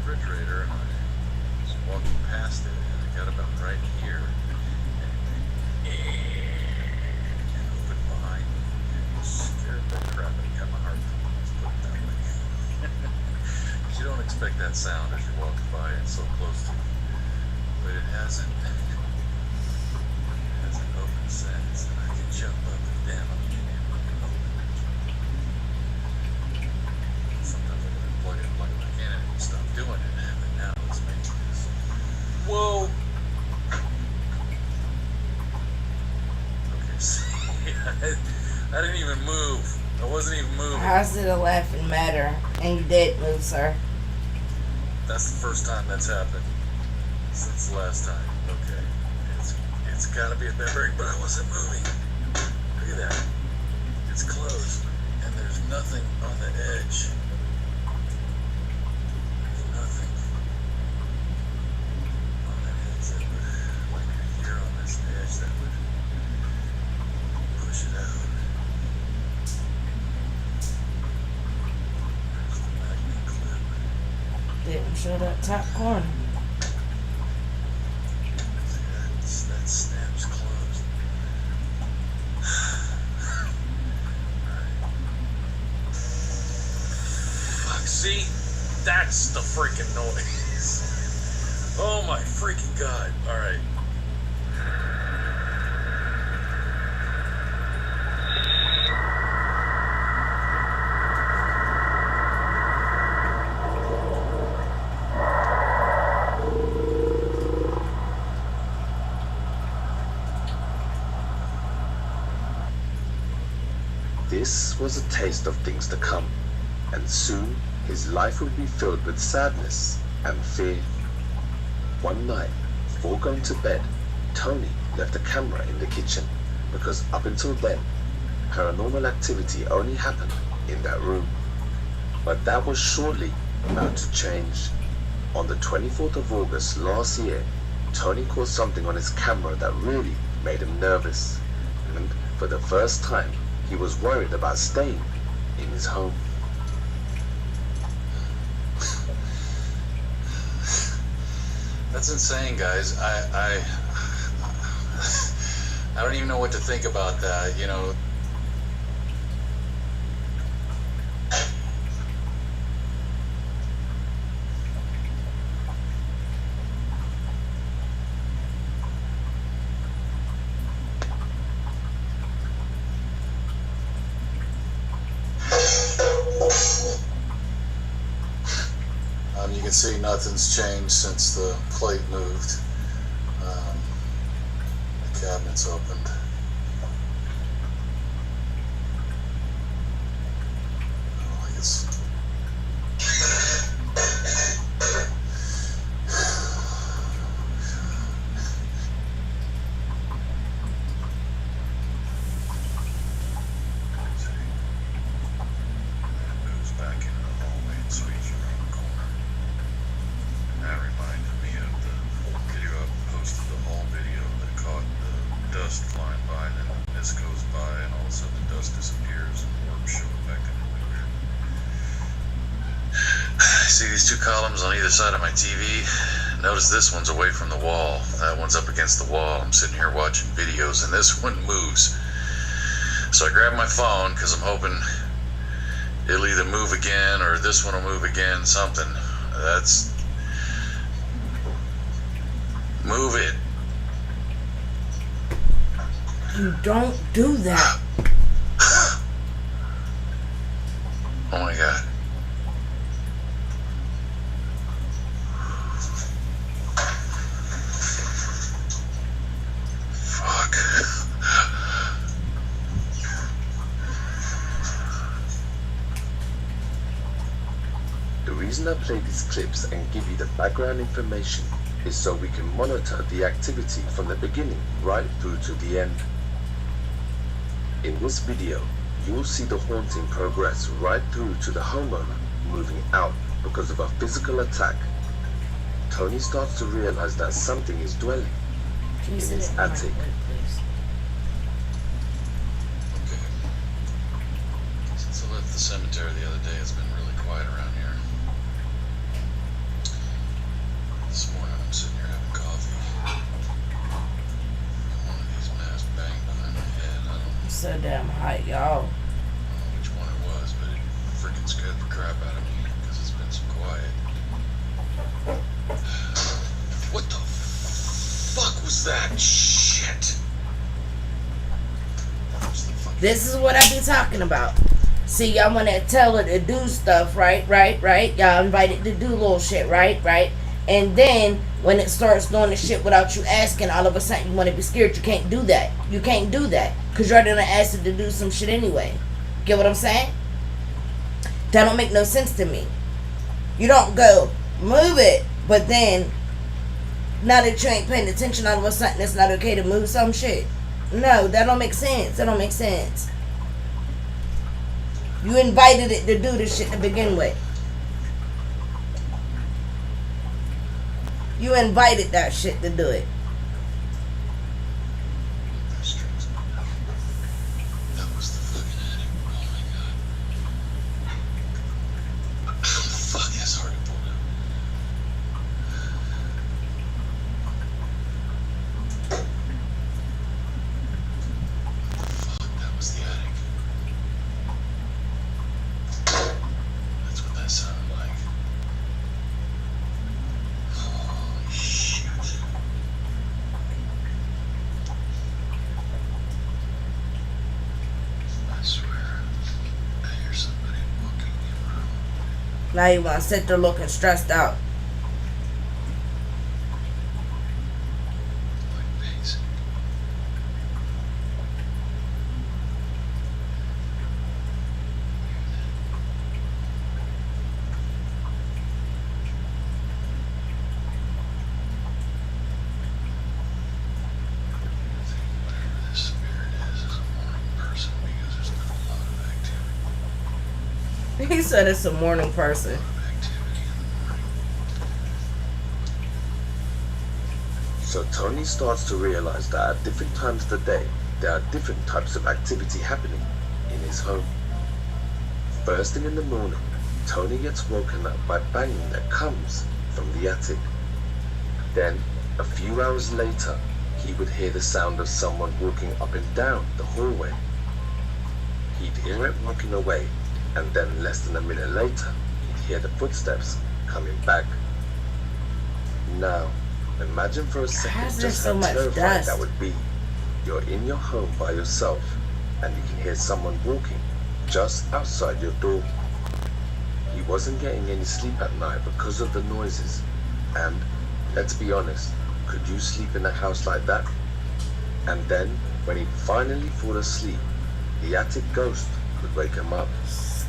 the refrigerator, and I was walking past it, and I got about right here, and it opened behind me, and it scared the crap out of me. Got my heart pumping. Let's put it that way. You don't expect that sound as you're walking by and so close to you, but it hasn't. It hasn't opened since, and I can jump up and down and open it. Sometimes I gotta plug it back in and stop doing it, but now it's making this. Whoa! Okay, see, I didn't even move. I wasn't even moving. How's it a laughing matter? And you did move, sir. That's the first time that's happened since the last time. Okay, it's got to be a bad break, but I wasn't moving. Look at that. It's closed, and there's nothing on the edge. There's nothing on the edge that would, like here on this edge, that would push it out. There's the magnet clip. Didn't show that top corner. See, that snap's closed. Alright. Fuck, see? That's the freaking noise. Oh my freaking god. Alright. This was a taste of things to come, and soon his life would be filled with sadness and fear. One night, before going to bed, Tony left a camera in the kitchen because up until then, paranormal activity only happened in that room. But that was shortly about to change. On the 24th of August last year, Tony caught something on his camera that really made him nervous. And for the first time, he was worried about staying in his home. That's insane, guys. I don't even know what to think about that, you know. You can see nothing's changed since the plate moved. The cabinet's opened. Oh, I guess. Moves back into the hallway and sweeps around the corner. That reminded me of the video I posted, the whole video that caught the dust flying by, and then the mist goes by, and all of a sudden the dust disappears and the orbs show back in the weird. See these two columns on either side of my TV? Notice this one's away from the wall. That one's up against the wall. I'm sitting here watching videos, and this one moves. So I grab my phone because I'm hoping it'll either move again or this one will move again, something. That's... Move it. You don't do that. Oh my god. Fuck. The reason I play these clips and give you the background information is so we can monitor the activity from the beginning right through to the end. In this video, you will see the haunting progress right through to the homeowner moving out because of a physical attack. Tony starts to realize that something is dwelling in his attic. Okay. Since I left the cemetery the other day, it's been really quiet around here. This morning I'm sitting here having coffee. One of these masks banged behind my head. I don't know So damn hot, y'all. which one it was, but it freaking scared the crap out of me because it's been so quiet. What the fuck was that shit? What's the fuck? This is what I be talking about. See, y'all want to tell her to do stuff, right? Y'all invited to do little shit, right? And then, when it starts doing the shit without you asking, all of a sudden you want to be scared. You can't do that. You can't do that. Because you're already going to ask it to do some shit anyway. Get what I'm saying? That don't make no sense to me. You don't go, move it, but then, now that you ain't paying attention, all of a sudden it's not okay to move some shit. No, that don't make sense. That don't make sense. You invited it to do this shit to begin with. You invited that shit to do it. That was the fucking attic. Oh my god. Fuck, that's hard to pull down. Fuck, that was the attic. That's what that sounded like. Holy shit. I swear, I hear somebody walking me around. Now you want to sit there looking stressed out. Like basic. He said it's a morning person. So Tony starts to realize that at different times of the day, there are different types of activity happening in his home. First thing in the morning, Tony gets woken up by banging that comes from the attic. Then, a few hours later, he would hear the sound of someone walking up and down the hallway. He'd hear it walking away, and then less than a minute later, he'd hear the footsteps coming back. Now, imagine for a second How's there just so how much terrifying dust? that would be. You're in your home by yourself, and you can hear someone walking just outside your door. He wasn't getting any sleep at night because of the noises, and let's be honest, could you sleep in a house like that? And then, when he'd finally fall asleep, the attic ghost would wake him up.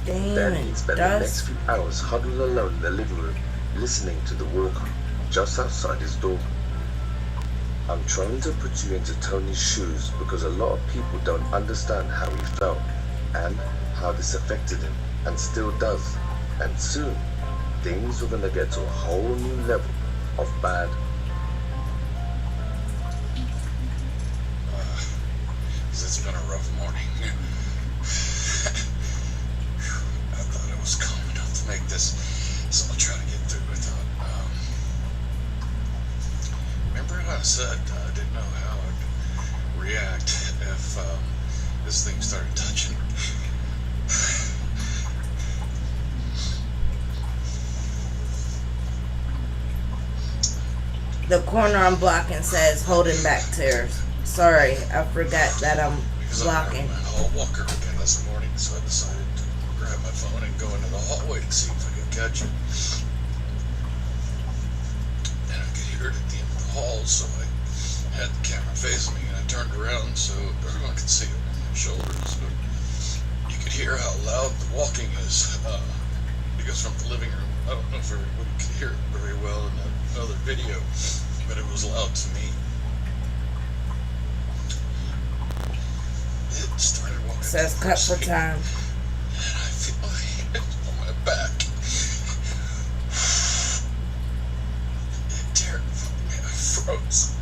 Then he'd spend the next few hours huddled alone in the living room, listening to the walker just outside his door. I'm trying to put you into Tony's shoes because a lot of people don't understand how he felt and how this affected him, and still does. And soon, things are gonna get to a whole new level of bad. It's been a rough morning. I thought I was calm enough to make this, so I'll try to get through without. Remember how I said I didn't know how I'd react if this thing started touching? The corner I'm blocking says holding back tears. Sorry, I forgot that I'm blocking. I had a walker again this morning, so I decided to grab my phone and go into the hallway to see if I could catch it. And I could hear it at the end of the hall, so I had the camera facing me, and I turned around so everyone could see it on my shoulders. But you could hear how loud the walking is, because from the living room, I don't know if everybody could hear it very well in that other video, but it was loud to me. It started walking. Says cut for time. And I feel my hands on my back. It terrified me. I froze.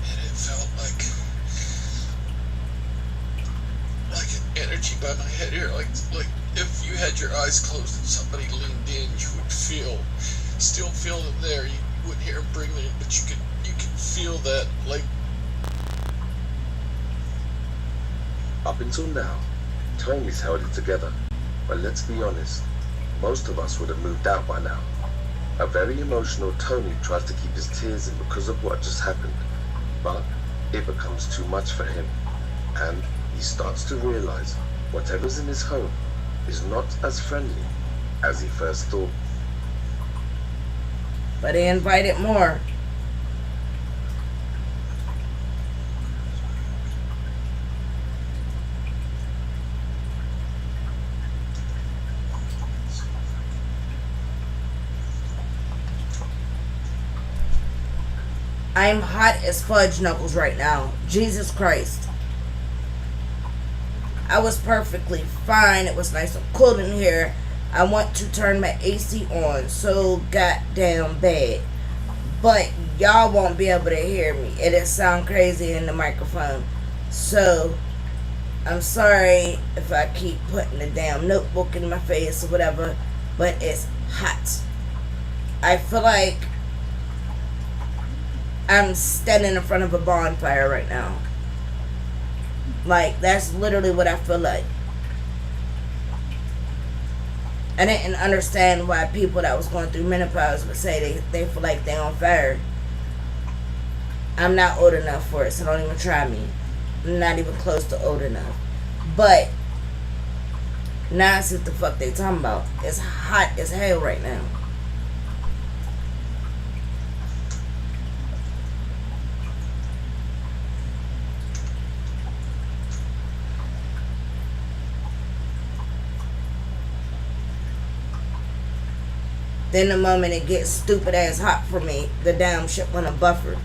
And it felt like an energy by my head here, like if you had your eyes closed and somebody leaned in, you would still feel them there. You wouldn't hear them breathing, but you could feel that, like. Up until now, Tony's held it together, but let's be honest, most of us would have moved out by now. A very emotional Tony tries to keep his tears in because of what just happened, but it becomes too much for him, and he starts to realize whatever's in his home is not as friendly as he first thought. But he invited more. I'm hot as fudge knuckles right now. Jesus Christ. I was perfectly fine. It was nice and cool in here. I want to turn my AC on so goddamn bad. But y'all won't be able to hear me. It'll sound crazy in the microphone. So, I'm sorry if I keep putting the damn notebook in my face or whatever. But it's hot. I feel like I'm standing in front of a bonfire right now. Like, that's literally what I feel like. I didn't understand why people that was going through menopause would say they feel like they on fire. I'm not old enough for it, so don't even try me. I'm not even close to old enough. But now I see what the fuck they talking about. It's hot as hell right now. Then the moment it gets stupid ass hot for me, the damn shit wanna buffer.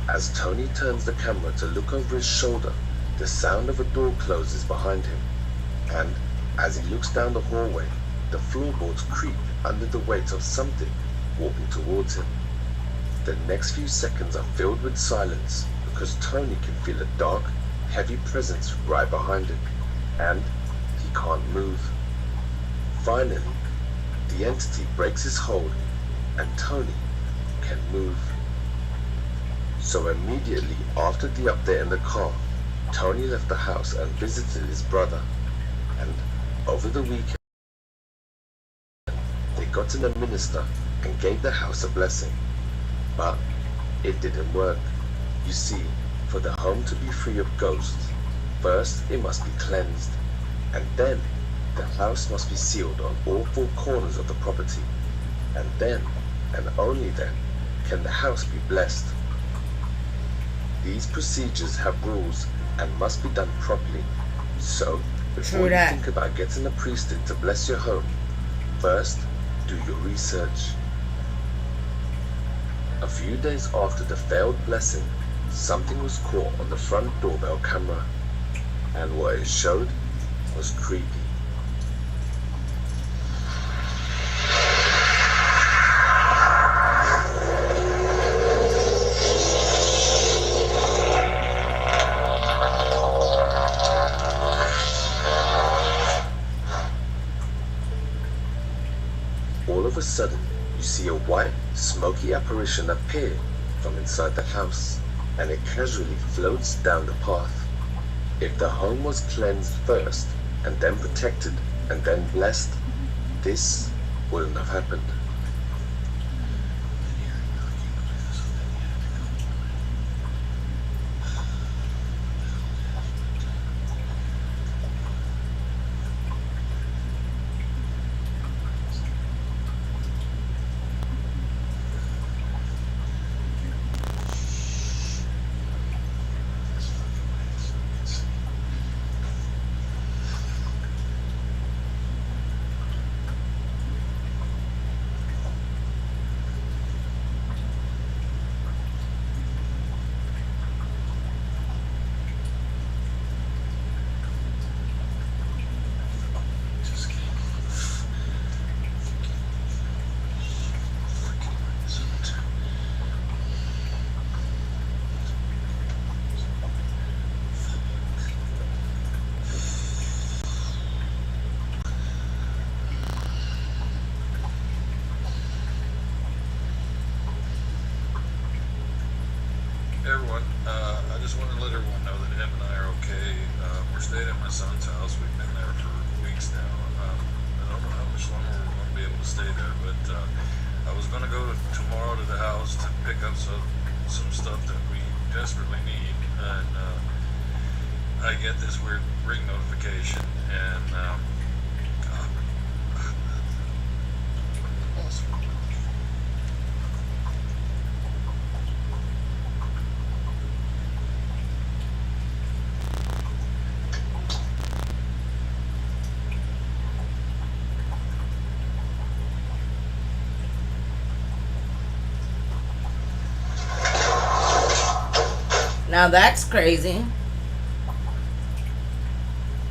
As Tony turns the camera to look over his shoulder, the sound of a door closes behind him, and as he looks down the hallway, the floorboards creak under the weight of something walking towards him. The next few seconds are filled with silence because Tony can feel a dark, heavy presence right behind him, and he can't move. Finally, the entity breaks his hold, and Tony can move. So immediately after the update in the car, Tony left the house and visited his brother, and over the weekend they got in a minister and gave the house a blessing. But it didn't work. You see, for the home to be free of ghosts, first it must be cleansed, and then the house must be sealed on all four corners of the property, and then, and only then, can the house be blessed. These procedures have rules and must be done properly. So, before you think about getting a priest in to bless your home, first, do your research. A few days after the failed blessing, something was caught on the front doorbell camera, and what it showed was creepy. All of a sudden, you see a white, smoky apparition appear from inside the house, and it casually floats down the path. If the home was cleansed first, and then protected, and then blessed, this wouldn't have happened. Everyone, I just want to let everyone know that Em and I are okay. We're staying at my son's house. We've been there for weeks now. I don't know how much longer we're going to be able to stay there, but I was going to go tomorrow to the house to pick up some stuff that we desperately need, and I get this weird ring notification, and awesome. Now that's crazy.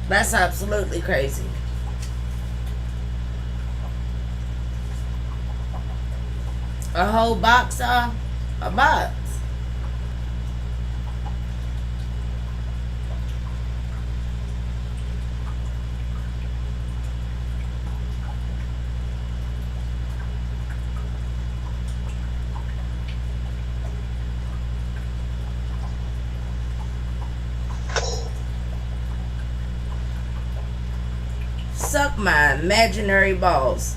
That's absolutely crazy. A whole box of a box. Suck my imaginary balls.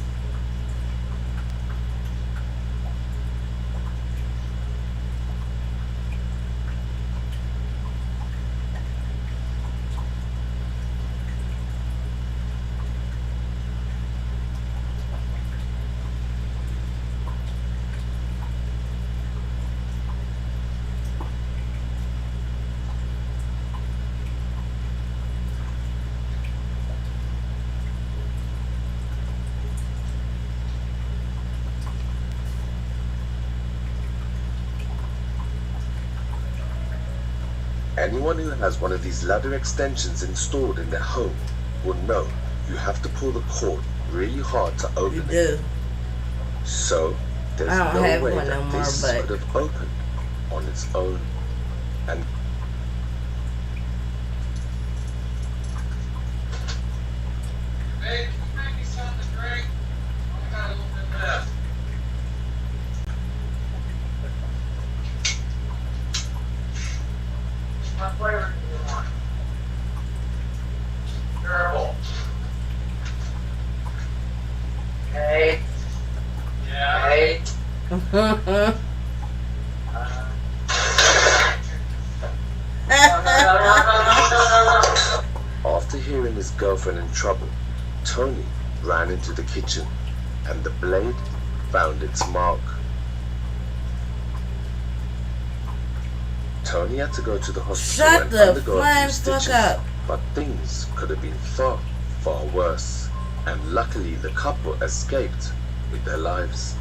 Anyone who has one of these ladder extensions installed in their home will know you have to pull the cord really hard to You open it. do. So there's I don't no have way one that no more, this but- could have opened on its own. And Hey, can you make me something to drink? I got a little bit left. What flavor do you want? Terrible. Hey. Yeah. Hey. after hearing his girlfriend in trouble, Tony ran into the kitchen and the blade found its mark. Tony had to go to the hospital Shut and the undergo a few flying fuck stitches, up. but things could have been far, far worse. And luckily the couple escaped with their lives.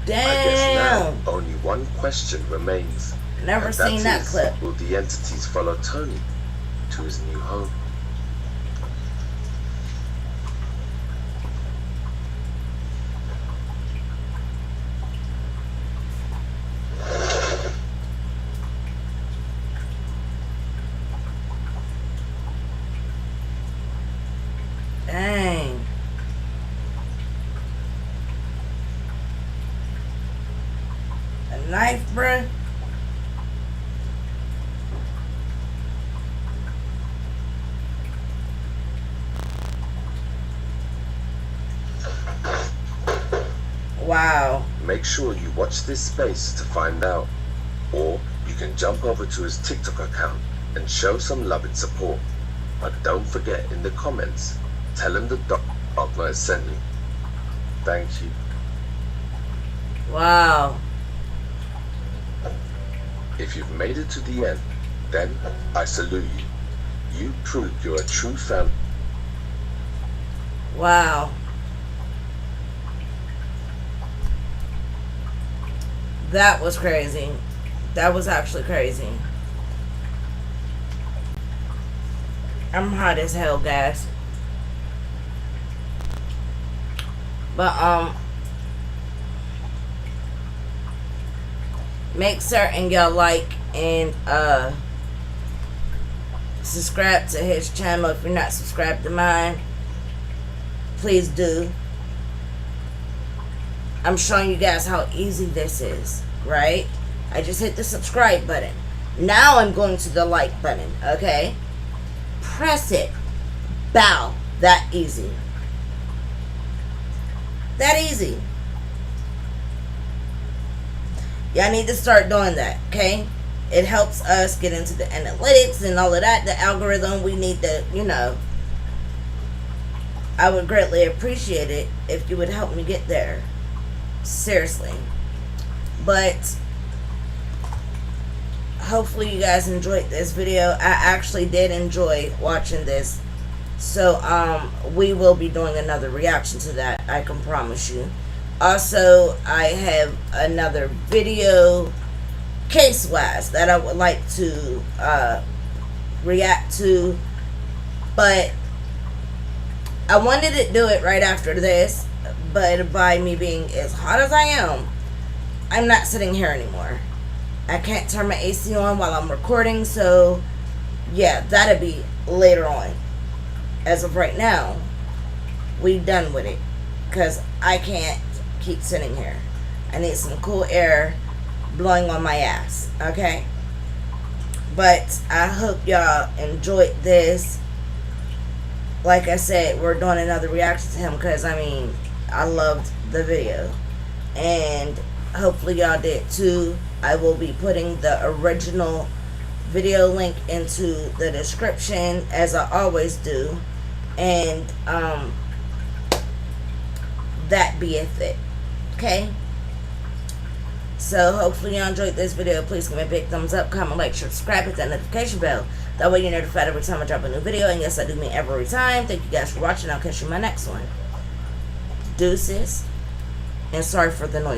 I guess Damn. now only one question remains. Never and seen that is, clip. will the entities follow Tony to his new home? Dang. A knife, bruh? Wow. Make sure you watch this space to find out. Or you can jump over to his TikTok account and show some love and support. But don't forget in the comments, tell him the Dogma has sent you. Thank you. Wow. If you've made it to the end, then I salute you. You proved you're a true fan. Wow. That was crazy. That was actually crazy. I'm hot as hell, guys. But, make certain y'all like and, subscribe to his channel. If you're not subscribed to mine, please do. I'm showing you guys how easy this is, right? I just hit the subscribe button. Now I'm going to the like button, okay? Press it. Bow. That easy. That easy. Y'all need to start doing that, okay? It helps us get into the analytics and all of that, the algorithm. We need to, you know, I would greatly appreciate it if you would help me get there. Seriously. But hopefully you guys enjoyed this video. I actually did enjoy watching this. So we will be doing another reaction to that, I can promise you. Also, I have another video case-wise that I would like to react to, but I wanted to do it right after this, but by me being as hot as I am, I'm not sitting here anymore. I can't turn my AC on while I'm recording, so yeah, that'll be later on. As of right now, we done with it, because I can't keep sitting here. I need some cool air blowing on my ass, okay? But I hope y'all enjoyed this. Like I said, we're doing another reaction to him because, I mean, I loved the video. And hopefully y'all did too. I will be putting the original video link into the description, as I always do. And, that beeth it. Okay? So, hopefully you enjoyed this video. Please give me a big thumbs up, comment, like, subscribe, hit that notification bell. That way you're notified every time I drop a new video. And yes, I do mean every time. Thank you guys for watching. I'll catch you in my next one. Deuces. And sorry for the noise.